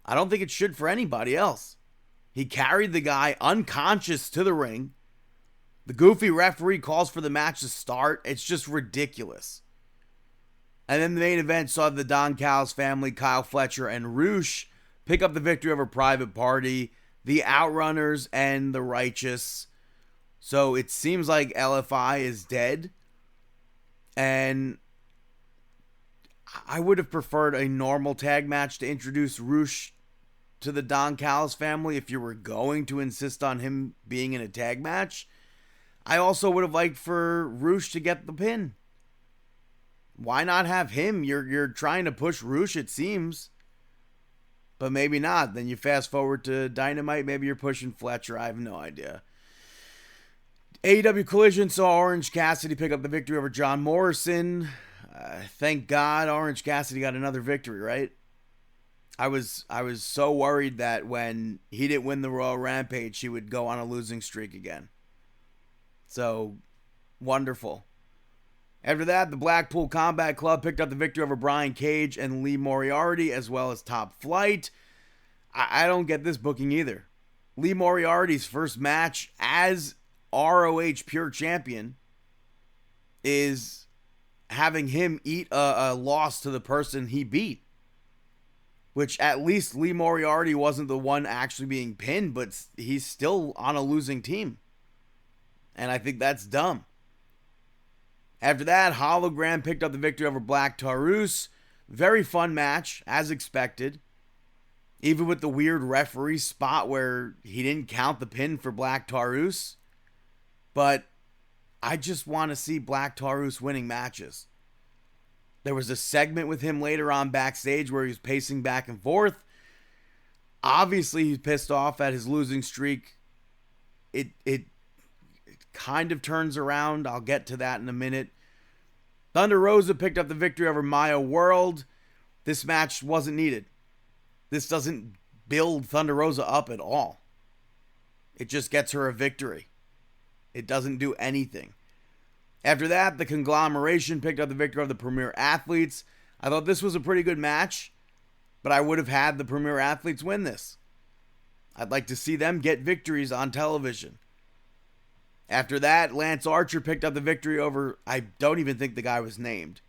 I don't think it should for anybody else. He carried the guy unconscious to the ring. The goofy referee calls for the match to start. It's just ridiculous. And then the main event saw the Don Callis family, Kyle Fletcher and Roosh, pick up the victory over Private Party, the Outrunners, and the Righteous. So it seems like LFI is dead. And I would have preferred a normal tag match to introduce Roosh to the Don Callis family if you were going to insist on him being in a tag match. I also would have liked for Roosh to get the pin. Why not have him? You're trying to push Roosh, it seems. But maybe not. Then you fast forward to Dynamite. Maybe you're pushing Fletcher. I have no idea. AEW Collision saw Orange Cassidy pick up the victory over John Morrison. Thank God Orange Cassidy got another victory, right? I was so worried that when he didn't win the Royal Rampage, he would go on a losing streak again. So, wonderful. After that, the Blackpool Combat Club picked up the victory over Brian Cage and Lee Moriarty, as well as Top Flight. I don't get this booking either. Lee Moriarty's first match as ROH Pure Champion is having him eat a loss to the person he beat. Which at least Lee Moriarty wasn't the one actually being pinned, but he's still on a losing team. And I think that's dumb. After that, Hologram picked up the victory over Black Taurus. Very fun match, as expected. Even with the weird referee spot where he didn't count the pin for Black Taurus. But I just want to see Black Taurus winning matches. There was a segment with him later on backstage where he was pacing back and forth. Obviously, he's pissed off at his losing streak. It kind of turns around. I'll get to that in a minute. Thunder Rosa picked up the victory over Maya World. This match wasn't needed. This doesn't build Thunder Rosa up at all. It just gets her a victory. It doesn't do anything. After that, the Conglomeration picked up the victory of the Premier Athletes. I thought this was a pretty good match, but I would have had the Premier Athletes win this. I'd like to see them get victories on television. After that, Lance Archer picked up the victory over, I don't even think the guy was named.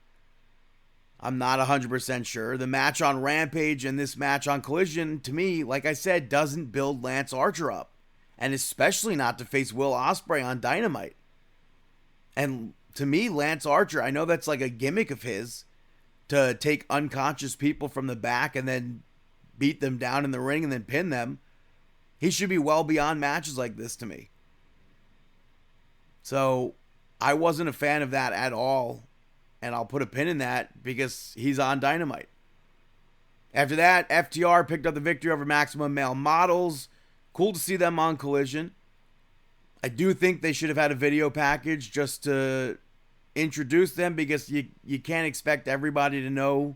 I'm not 100% sure. The match on Rampage and this match on Collision, to me, like I said, doesn't build Lance Archer up. and especially not to face Will Ospreay on Dynamite. And to me, Lance Archer, I know that's like a gimmick of his, to take unconscious people from the back and then beat them down in the ring and then pin them. He should be well beyond matches like this to me. So I wasn't a fan of that at all. And I'll put a pin in that because he's on Dynamite. After that, FTR picked up the victory over Maximum Male Models. Cool to see them on Collision. I do think they should have had a video package just to introduce them, because you can't expect everybody to know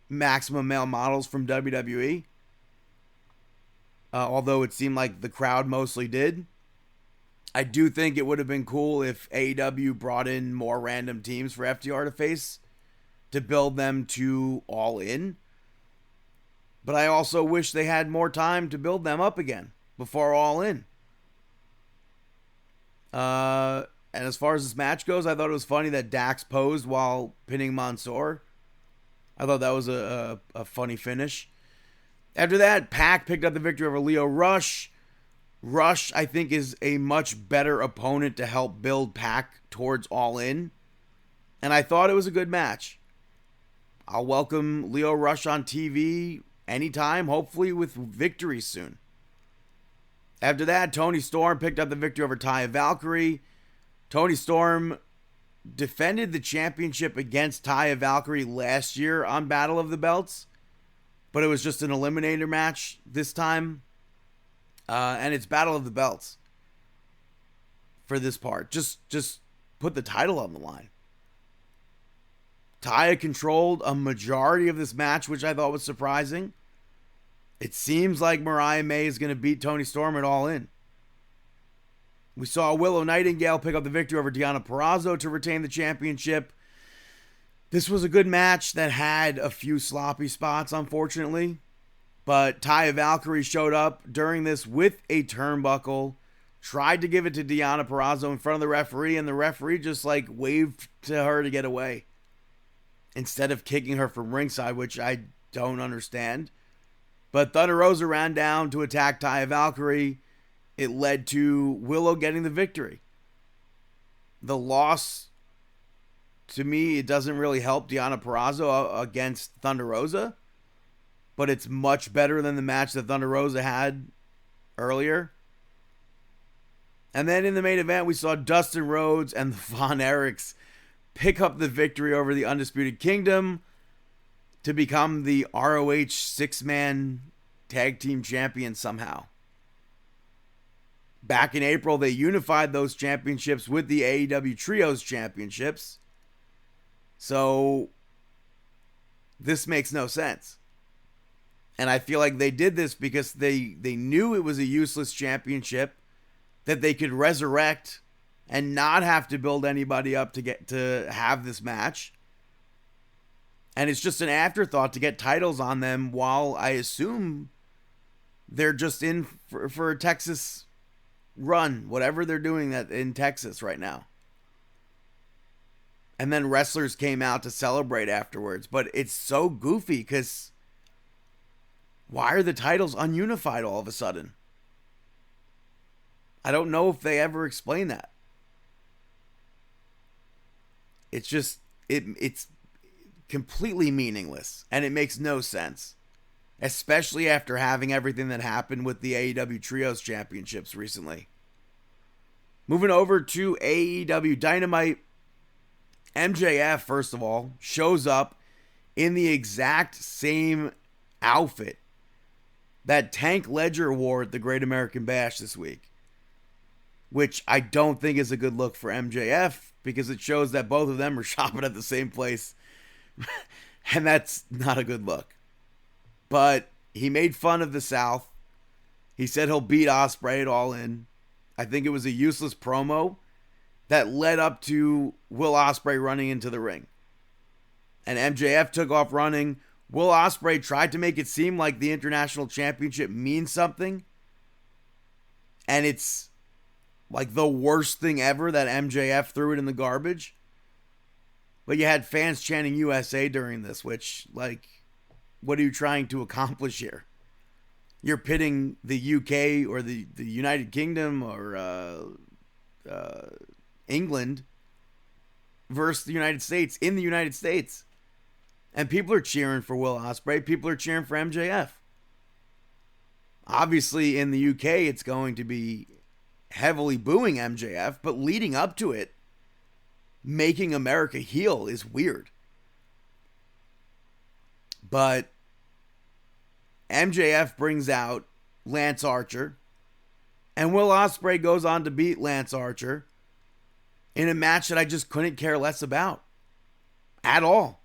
Maximum Male Models from WWE. Although it seemed like the crowd mostly did. I do think it would have been cool if AEW brought in more random teams for FTR to face to build them to All In. But I also wish they had more time to build them up again before All In. And as far as this match goes, I thought it was funny that Dax posed while pinning Mansoor. I thought that was a funny finish. After that, Pac picked up the victory over Leo Rush. Rush, I think, is a much better opponent to help build Pac towards All In. And I thought it was a good match. I'll welcome Leo Rush on TV anytime, hopefully with victory soon. After that, Toni Storm picked up the victory over Taya Valkyrie. Toni Storm defended the championship against Taya Valkyrie last year on Battle of the Belts, but it was just an eliminator match this time. And it's Battle of the Belts for this part. Just put the title on the line. Taya controlled a majority of this match, which I thought was surprising. It seems like Mariah May is going to beat Toni Storm at All In. We saw Willow Nightingale pick up the victory over Deonna Purrazzo to retain the championship. This was a good match that had a few sloppy spots, unfortunately. But Taya Valkyrie showed up during this with a turnbuckle, tried to give it to Deonna Purrazzo in front of the referee, and the referee just waved to her to get away instead of kicking her from ringside, which I don't understand. But Thunder Rosa ran down to attack Taya Valkyrie. It led to Willow getting the victory. The loss, to me, it doesn't really help Deonna Purrazzo against Thunder Rosa, but it's much better than the match that Thunder Rosa had earlier. And then in the main event, we saw Dustin Rhodes and the Von Erichs pick up the victory over the Undisputed Kingdom to become the ROH six-man tag team champion somehow. Back in April, they unified those championships with the AEW Trios championships. So this makes no sense. And I feel like they did this because they knew it was a useless championship that they could resurrect and not have to build anybody up to get to have this match. And it's just an afterthought to get titles on them while I assume they're just in for a Texas run, whatever they're doing that in Texas right now. And then wrestlers came out to celebrate afterwards. But it's so goofy because why are the titles ununified all of a sudden? I don't know if they ever explain that. It's just, it's completely meaningless. And it makes no sense. Especially after having everything that happened with the AEW Trios Championships recently. Moving over to AEW Dynamite. MJF, first of all, shows up in the exact same outfit that Tank Ledger wore at the Great American Bash this week. Which I don't think is a good look for MJF, because it shows that both of them are shopping at the same place. And that's not a good look. But he made fun of the South. He said he'll beat Ospreay at All In. I think it was a useless promo that led up to Will Ospreay running into the ring. And MJF took off running. Will Ospreay tried to make it seem like the International Championship means something. And it's like the worst thing ever that MJF threw it in the garbage. But you had fans chanting USA during this, which, what are you trying to accomplish here? you're pitting the UK or the United Kingdom or England versus the United States in the United States. And people are cheering for Will Ospreay. People are cheering for MJF. Obviously, in the UK, it's going to be heavily booing MJF, but leading up to it, making America heel is weird. But MJF brings out Lance Archer, and Will Ospreay goes on to beat Lance Archer in a match that I just couldn't care less about at all.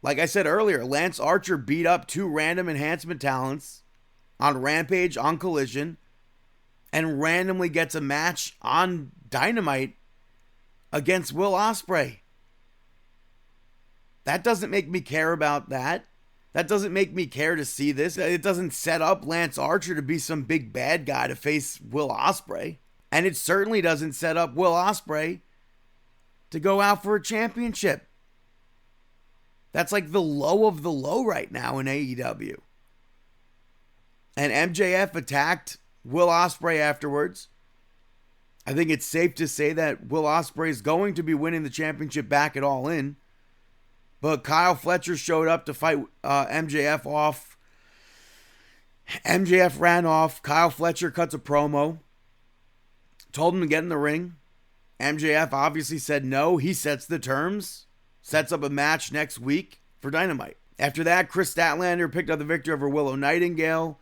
Like I said earlier, Lance Archer beat up two random enhancement talents on Rampage, on Collision, and randomly gets a match on Dynamite against Will Ospreay. That doesn't make me care about that. That doesn't make me care to see this. It doesn't set up Lance Archer to be some big bad guy to face Will Ospreay. And it certainly doesn't set up Will Ospreay to go out for a championship. That's like the low of the low right now in AEW. And MJF attacked Will Ospreay afterwards. I think it's safe to say that Will Ospreay is going to be winning the championship back at All In. But Kyle Fletcher showed up to fight MJF off. MJF ran off. Kyle Fletcher cuts a promo. Told him to get in the ring. MJF obviously said no. He sets the terms. Sets up a match next week for Dynamite. After that, Chris Statlander picked up the victory over Willow Nightingale.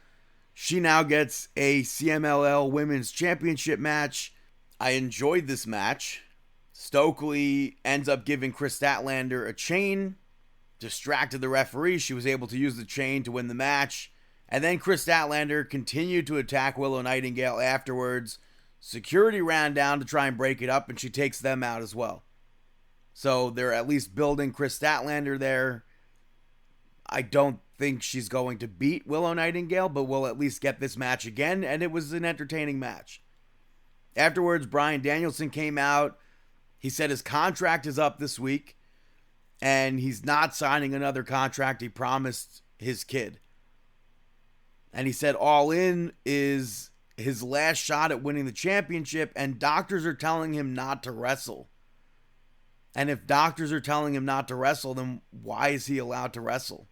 She now gets a CMLL Women's Championship match. I enjoyed this match. Stokely ends up giving Chris Statlander a chain. Distracted the referee. She was able to use the chain to win the match. And then Chris Statlander continued to attack Willow Nightingale afterwards. Security ran down to try and break it up, and she takes them out as well. So they're at least building Chris Statlander there. I don't think she's going to beat Willow Nightingale, but we'll at least get this match again, and it was an entertaining match. Afterwards, Bryan Danielson came out. He said his contract is up this week, and he's not signing another contract he promised his kid. And he said All In is his last shot at winning the championship, and doctors are telling him not to wrestle. And if doctors are telling him not to wrestle, then why is he allowed to wrestle?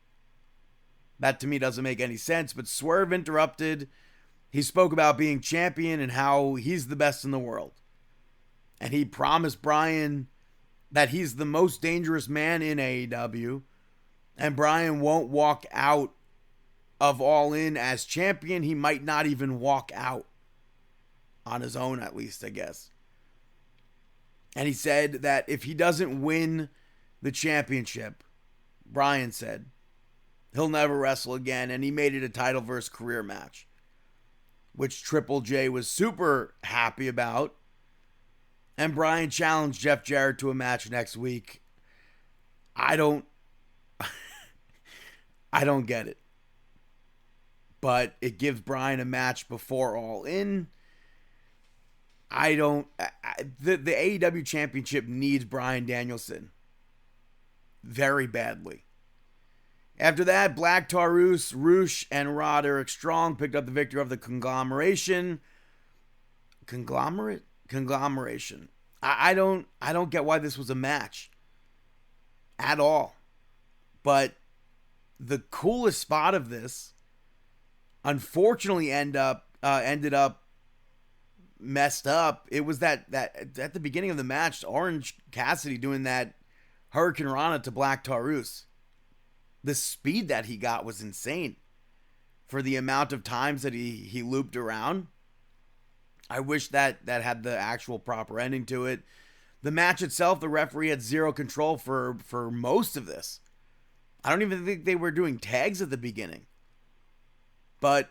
That to me doesn't make any sense. But Swerve interrupted. He spoke about being champion and how he's the best in the world. And he promised Bryan that he's the most dangerous man in AEW. And Bryan won't walk out of All In as champion. He might not even walk out on his own, at least, I guess. And he said that if he doesn't win the championship, Bryan said, he'll never wrestle again. And he made it a title versus career match, which Triple J was super happy about. And Bryan challenged Jeff Jarrett to a match next week. I don't get it. But it gives Bryan a match before All In. The AEW Championship needs Bryan Danielson very badly. After that, Black Taurus, Roosh, and Roderick Strong picked up the victory of the Conglomeration. Conglomeration. I don't get why this was a match at all. But the coolest spot of this, unfortunately, ended up messed up. It was that at the beginning of the match, Orange Cassidy doing that Hurricane Rana to Black Taurus. The speed that he got was insane for the amount of times that he looped around. I wish that had the actual proper ending to it. The match itself, the referee had zero control for most of this. I don't even think they were doing tags at the beginning. But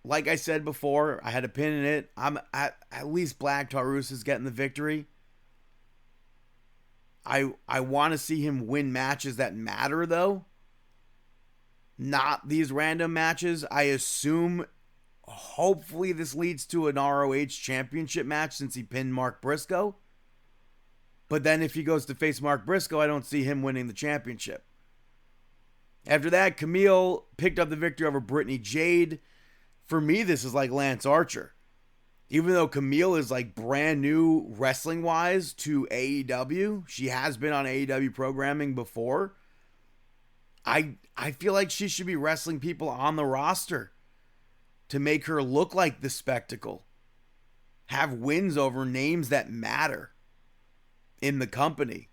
like I said before, I had a pin in it. I'm at least Black Taurus is getting the victory. I want to see him win matches that matter, though. Not these random matches. I assume, hopefully, this leads to an ROH championship match since he pinned Mark Briscoe. But then if he goes to face Mark Briscoe, I don't see him winning the championship. After that, Camille picked up the victory over Brittany Jade. For me, this is like Lance Archer. Even though Camille is like brand new wrestling-wise to AEW, she has been on AEW programming before. I feel like she should be wrestling people on the roster to make her look like the spectacle. Have wins over names that matter in the company.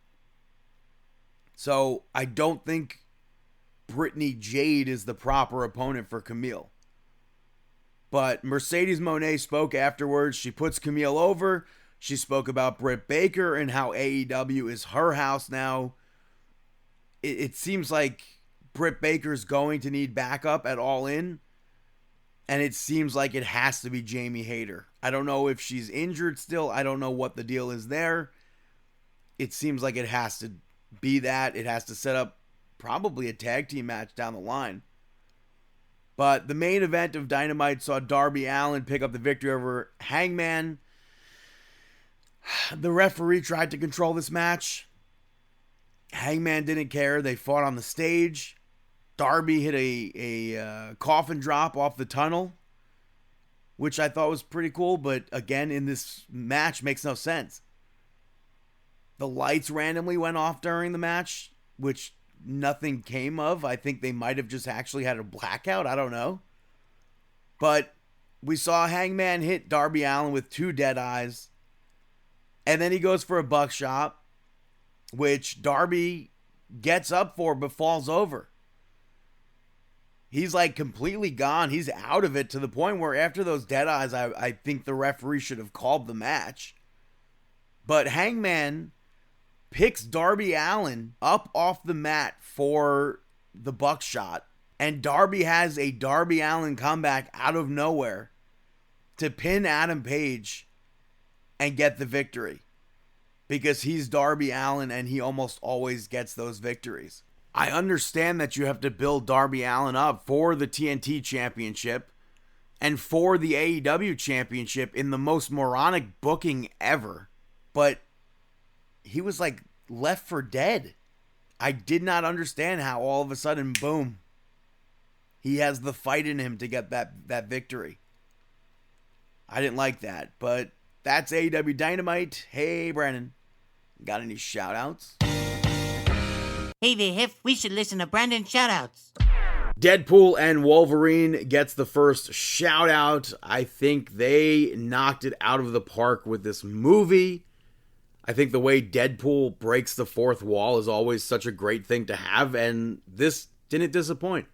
So I don't think Brittany Jade is the proper opponent for Camille. But Mercedes Moné spoke afterwards. She puts Camille over. She spoke about Britt Baker and how AEW is her house now. It seems like Britt Baker's going to need backup at All In. And it seems like it has to be Jamie Hayter. I don't know if she's injured still. I don't know what the deal is there. It seems like it has to be that. It has to set up probably a tag team match down the line. But the main event of Dynamite saw Darby Allin pick up the victory over Hangman. The referee tried to control this match. Hangman didn't care. They fought on the stage. Darby hit a coffin drop off the tunnel, which I thought was pretty cool. But again, in this match, makes no sense. The lights randomly went off during the match, which nothing came of. I think they might have just actually had a blackout. I don't know. But we saw Hangman hit Darby Allin with 2 dead eyes. And then he goes for a buckshot, which Darby gets up for but falls over. He's like completely gone. He's out of it to the point where after those dead eyes, I think the referee should have called the match. But Hangman picks Darby Allin up off the mat for the buckshot. And Darby has a Darby Allin comeback out of nowhere to pin Adam Page and get the victory. Because he's Darby Allin and he almost always gets those victories. I understand that you have to build Darby Allin up for the TNT Championship and for the AEW Championship in the most moronic booking ever. But he was like left for dead. I did not understand how all of a sudden, boom, he has the fight in him to get that victory. I didn't like that, but that's AEW Dynamite. Hey, Brandon, got any shout outs? Hey there, Hef. We should listen to Brandon's shoutouts. Deadpool and Wolverine gets the first shout out. I think they knocked it out of the park with this movie. I think the way Deadpool breaks the fourth wall is always such a great thing to have, and this didn't disappoint.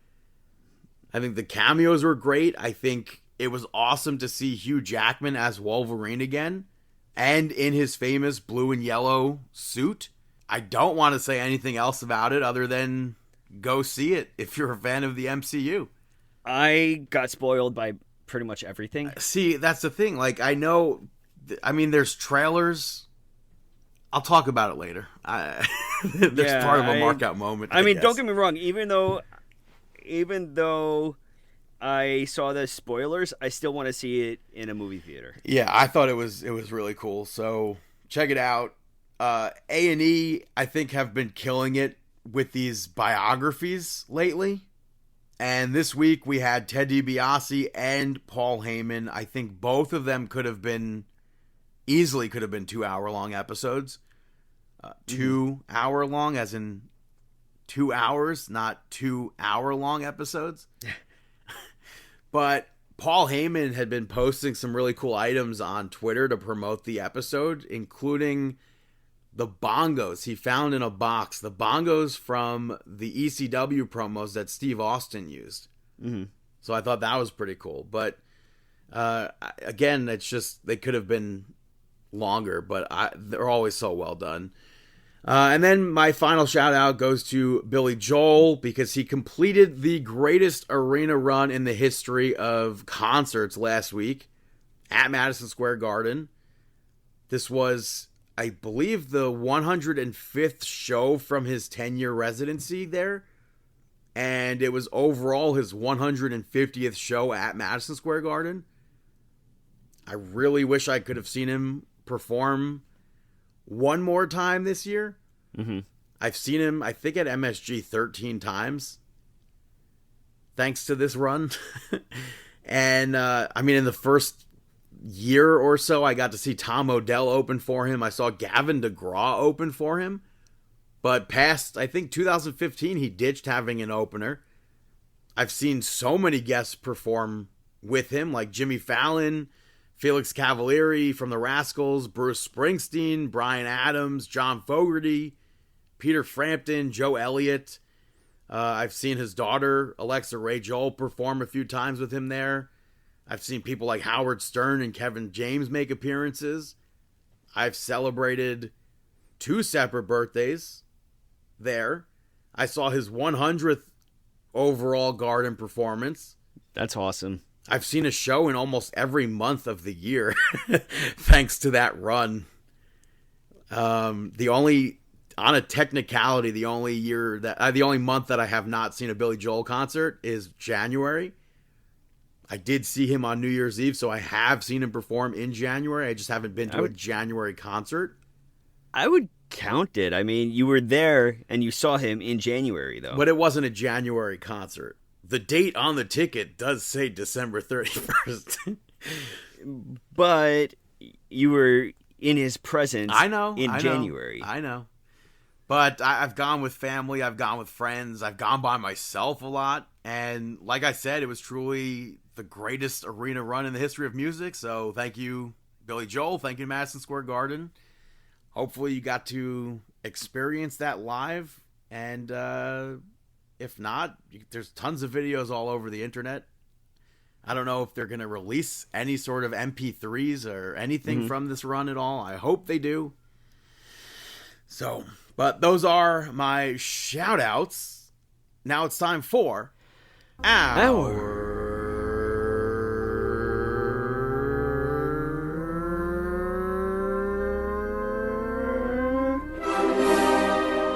I think the cameos were great. I think it was awesome to see Hugh Jackman as Wolverine again, and in his famous blue and yellow suit. I don't want to say anything else about it other than go see it if you're a fan of the MCU. I got spoiled by pretty much everything. See, that's the thing. Like, I know, there's trailers. I'll talk about it later. There's part of a mark out moment. I mean, don't get me wrong. Even though I saw the spoilers, I still want to see it in a movie theater. Yeah, I thought it was really cool. So check it out. A&E, I think, have been killing it with these biographies lately. And this week we had Ted DiBiase and Paul Heyman. I think both of them could have been 2-hour-long episodes. 2 hour long, as in 2 hours, not 2 hour-long episodes. But Paul Heyman had been posting some really cool items on Twitter to promote the episode, including the bongos he found in a box. The bongos from the ECW promos that Steve Austin used. Mm-hmm. So I thought that was pretty cool. But again, it's just, they could have been longer, but they're always so well done. And then my final shout out goes to Billy Joel, because he completed the greatest arena run in the history of concerts last week at Madison Square Garden. This was, I believe, the 105th show from his 10-year residency there. And it was overall his 150th show at Madison Square Garden. I really wish I could have seen him perform one more time this year. Mm-hmm. I've seen him, I think, at MSG 13 times. thanks to this run. And, in the first year or so, I got to see Tom Odell open for him. I saw Gavin DeGraw open for him. But past, I think, 2015, he ditched having an opener. I've seen so many guests perform with him, like Jimmy Fallon, Felix Cavalieri from the Rascals, Bruce Springsteen, Bryan Adams, John Fogerty, Peter Frampton, Joe Elliott. I've seen his daughter, Alexa Ray Joel, perform a few times with him there. I've seen people like Howard Stern and Kevin James make appearances. I've celebrated 2 separate birthdays there. I saw his 100th overall Garden performance. That's awesome. I've seen a show in almost every month of the year thanks to that run. On a technicality, the only month that I have not seen a Billy Joel concert is January. I did see him on New Year's Eve, so I have seen him perform in January. I just haven't been to a January concert. I would count it. I mean, you were there and you saw him in January, though. But it wasn't a January concert. The date on the ticket does say December 31st. But you were in his presence in January. I know. But I've gone with family. I've gone with friends. I've gone by myself a lot. And like I said, it was truly the greatest arena run in the history of music. So thank you, Billy Joel. Thank you, Madison Square Garden. Hopefully you got to experience that live. And if not, there's tons of videos all over the internet. I don't know if they're going to release any sort of MP3s or anything from this run at all. I hope they do. So, but those are my shout outs. Now it's time for our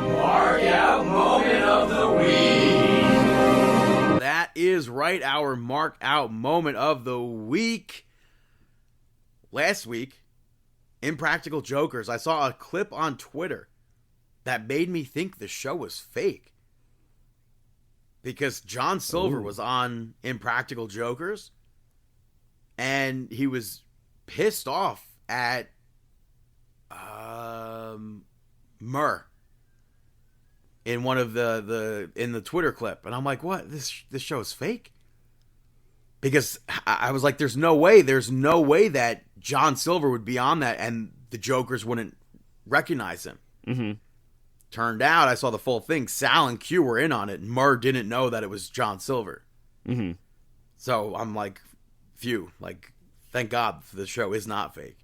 Mark Out Moment of the Week. That is right, our Mark Out Moment of the Week. Last week, Impractical Jokers, I saw a clip on Twitter that made me think the show was fake. Because John Silver was on Impractical Jokers, and he was pissed off at Murr in one of in the Twitter clip. And I'm like, what? This show is fake? Because I was like, there's no way that John Silver would be on that and the Jokers wouldn't recognize him. Mm-hmm. Turned out, I saw the full thing. Sal and Q were in on it. Murr didn't know that it was John Silver. Mm-hmm. So I'm like, phew. Like, thank God the show is not fake.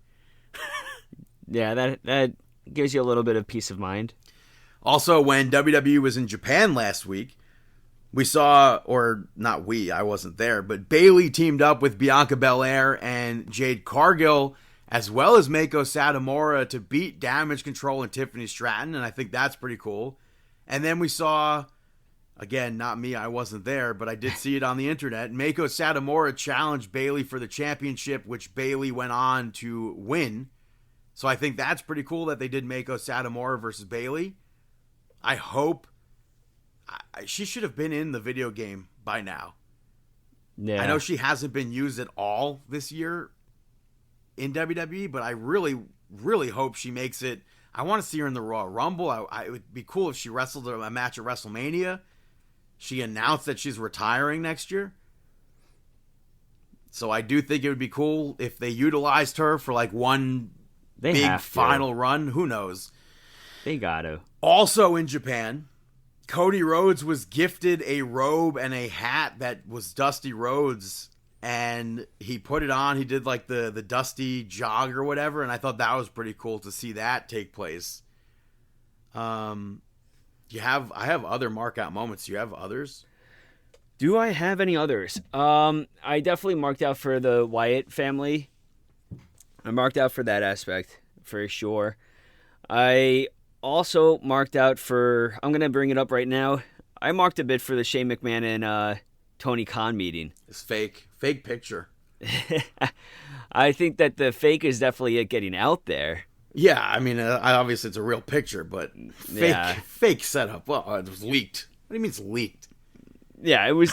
Yeah, that gives you a little bit of peace of mind. Also, when WWE was in Japan last week, we saw, or not we, I wasn't there, but Bayley teamed up with Bianca Belair and Jade Cargill, as well as Meiko Satomura, to beat Damage Control and Tiffany Stratton, and I think that's pretty cool. And then we saw, again, not me, I wasn't there, but I did see it on the internet, Meiko Satomura challenged Bayley for the championship, which Bayley went on to win. So I think that's pretty cool that they did Meiko Satomura versus Bayley. I hope she should have been in the video game by now. Yeah. I know she hasn't been used at all this year in WWE, but I really, really hope she makes it. I want to see her in the Royal Rumble. It would be cool if she wrestled a match at WrestleMania. She announced that she's retiring next year. So I do think it would be cool if they utilized her for like one big final run. Who knows? They got to. Also in Japan, Cody Rhodes was gifted a robe and a hat that was Dusty Rhodes, and he put it on. He did like the Dusty jog or whatever, and I thought that was pretty cool to see that take place. I have other mark out moments. Do you have others? Do I have any others? I definitely marked out for the Wyatt family. I marked out for that aspect for sure. I also marked out for, I'm going to bring it up right now, I marked a bit for the Shane McMahon and Tony Khan meeting. It's fake picture. I think that the fake is definitely it getting out there. Yeah, I mean, obviously it's a real picture, but fake setup. Well, it was leaked. What do you mean it's leaked? Yeah, it was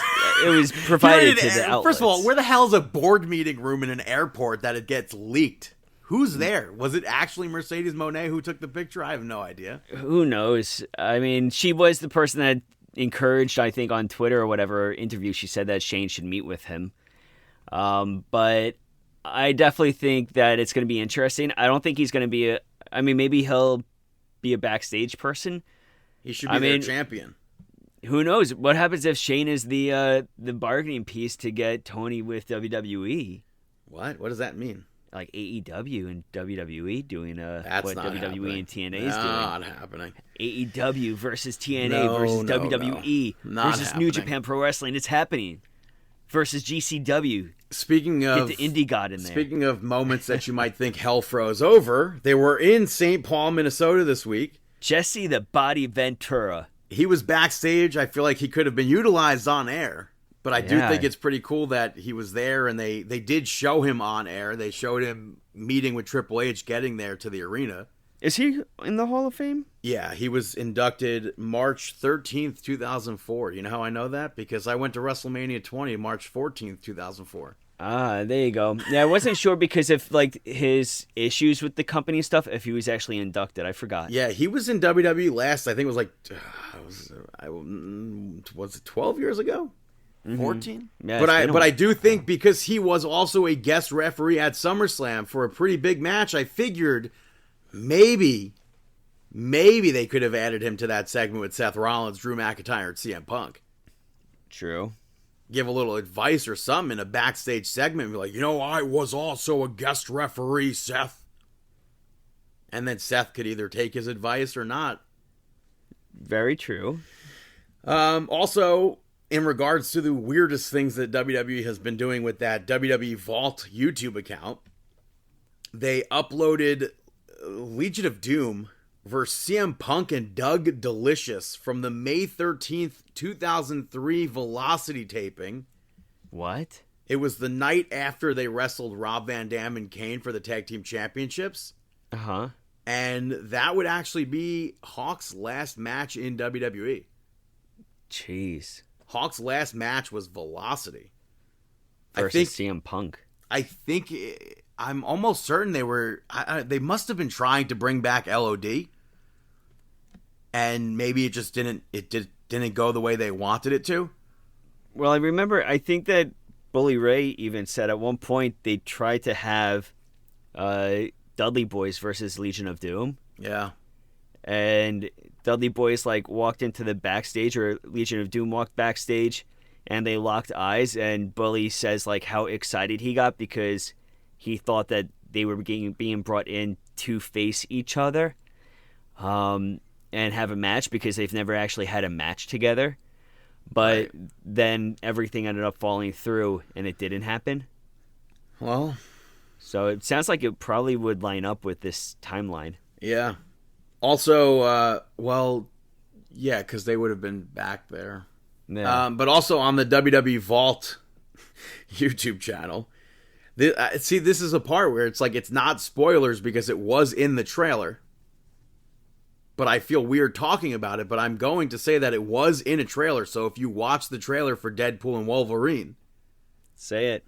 provided to the outlets. First of all, where the hell is a board meeting room in an airport that it gets leaked? Who's there? Was it actually Mercedes Moné who took the picture? I have no idea. Who knows? I mean, she was the person that encouraged, I think, on Twitter or whatever interview, she said that Shane should meet with him. But I definitely think that it's going to be interesting. I don't think he's going to be maybe he'll be a backstage person. He should be their champion. Who knows? What happens if Shane is the bargaining piece to get Tony with WWE? What? What does that mean? Like AEW and WWE doing That's what not WWE happening. and TNA is doing. Not happening. AEW versus TNA versus WWE versus happening. New Japan Pro Wrestling. It's happening. Versus GCW. Speaking of Get the indie god in there. Speaking of moments that you might think hell froze over, they were in St. Paul, Minnesota this week. Jesse the Body Ventura. He was backstage. I feel like he could have been utilized on air. But I do think it's pretty cool that he was there, and they did show him on air. They showed him meeting with Triple H, getting there to the arena. Is he in the Hall of Fame? Yeah, he was inducted March 13th, 2004. You know how I know that? Because I went to WrestleMania 20 March 14th, 2004. Ah, there you go. Yeah, I wasn't sure because of like his issues with the company stuff, if he was actually inducted. I forgot. Yeah, he was in WWE last, I think it was like, was it 12 years ago? 14? Yeah, but I do think because he was also a guest referee at SummerSlam for a pretty big match, I figured maybe they could have added him to that segment with Seth Rollins, Drew McIntyre, and CM Punk. True. Give a little advice or something in a backstage segment. Be like, I was also a guest referee, Seth. And then Seth could either take his advice or not. Very true. Also, in regards to the weirdest things that WWE has been doing with that WWE Vault YouTube account, they uploaded Legion of Doom versus CM Punk and Doug Delicious from the May 13th, 2003 Velocity taping. What? It was the night after they wrestled Rob Van Dam and Kane for the Tag Team Championships. Uh-huh. And that would actually be Hawk's last match in WWE. Jeez. Hawk's last match was Velocity. Versus CM Punk. I'm almost certain they must have been trying to bring back LOD. And maybe it just didn't go the way they wanted it to. Well, I think that Bully Ray even said at one point they tried to have Dudley Boys versus Legion of Doom. Yeah. And Dudley Boys walked into the backstage, or Legion of Doom walked backstage, and they locked eyes, and Bully says how excited he got because he thought that they were being brought in to face each other and have a match because they've never actually had a match together. But then everything ended up falling through and it didn't happen. Well, so it sounds like it probably would line up with this timeline. Yeah. Also, because they would have been back there. Yeah. But also on the WWE Vault YouTube channel. This is a part where it's not spoilers because it was in the trailer. But I feel weird talking about it, but I'm going to say that it was in a trailer. So if you watch the trailer for Deadpool and Wolverine, say it.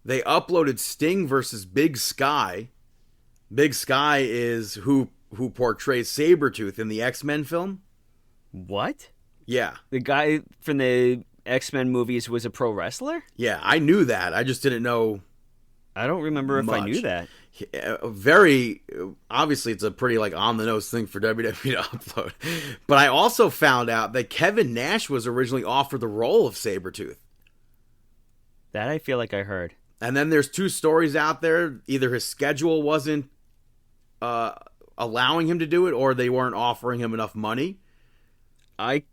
They uploaded Sting versus Big Sky. Big Sky is who portrays Sabretooth in the X-Men film. What? Yeah. The guy from the X-Men movies was a pro wrestler? Yeah, I knew that. I just didn't know. I don't remember much. if I knew that. Very obviously, it's a pretty on the nose thing for WWE to upload. But I also found out that Kevin Nash was originally offered the role of Sabretooth. That I feel like I heard. And then there's two stories out there. Either his schedule wasn't allowing him to do it, or they weren't offering him enough money. I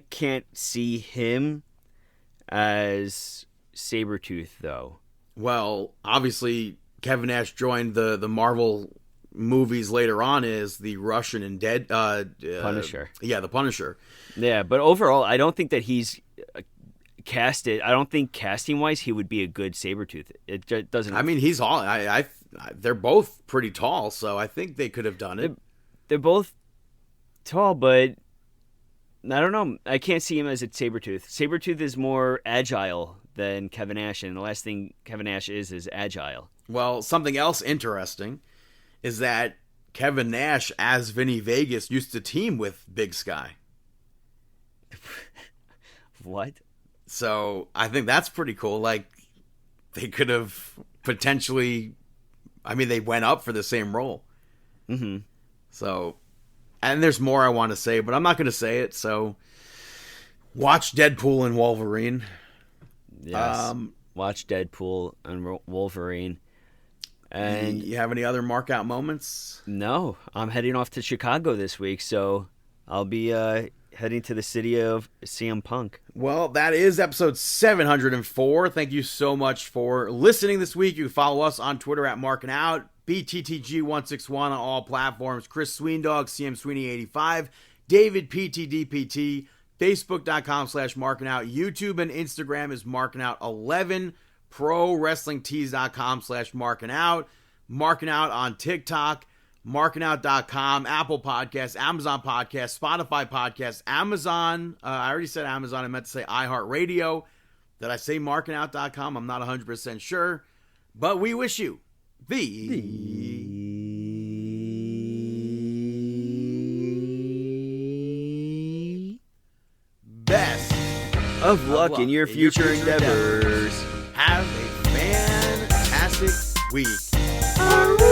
can't see him as Sabretooth, though. Well, obviously, Kevin Nash joined the Marvel movies later on as the Russian and Punisher. Yeah, the Punisher. Yeah, but overall, I don't think that he's casted. I don't think casting-wise he would be a good Sabretooth. It just doesn't... I mean, he's all... they're both pretty tall, so I think they could have done it. They're both tall, but I don't know. I can't see him as a Sabretooth. Sabretooth is more agile than Kevin Nash, and the last thing Kevin Nash is agile. Well, something else interesting is that Kevin Nash, as Vinny Vegas, used to team with Big Sky. What? So I think that's pretty cool. Like, they could have potentially, I mean, they went up for the same role. Mm-hmm. So, and there's more I want to say, but I'm not going to say it. So, watch Deadpool and Wolverine. Yes. Watch Deadpool and Wolverine. And you have any other mark out moments? No, I'm heading off to Chicago this week, so I'll be heading to the city of CM Punk. Well, that is episode 704. Thank you so much for listening this week. You can follow us on Twitter at Markin Out, BTTG161 on all platforms, Chris Sweendog, CM Sweeney85, David PTDPT, Facebook.com/MarkinOut, YouTube and Instagram is MarkinOut11, ProWrestlingTees.com/MarkinOut, Markin Out on TikTok, MarkinOut.com, Apple Podcasts, Amazon Podcasts, Spotify Podcasts, Amazon. I already said Amazon. I meant to say iHeartRadio. Did I say MarkinOut.com? I'm not 100% sure. But we wish you the best of luck in your future endeavors. Have a fantastic week. All right.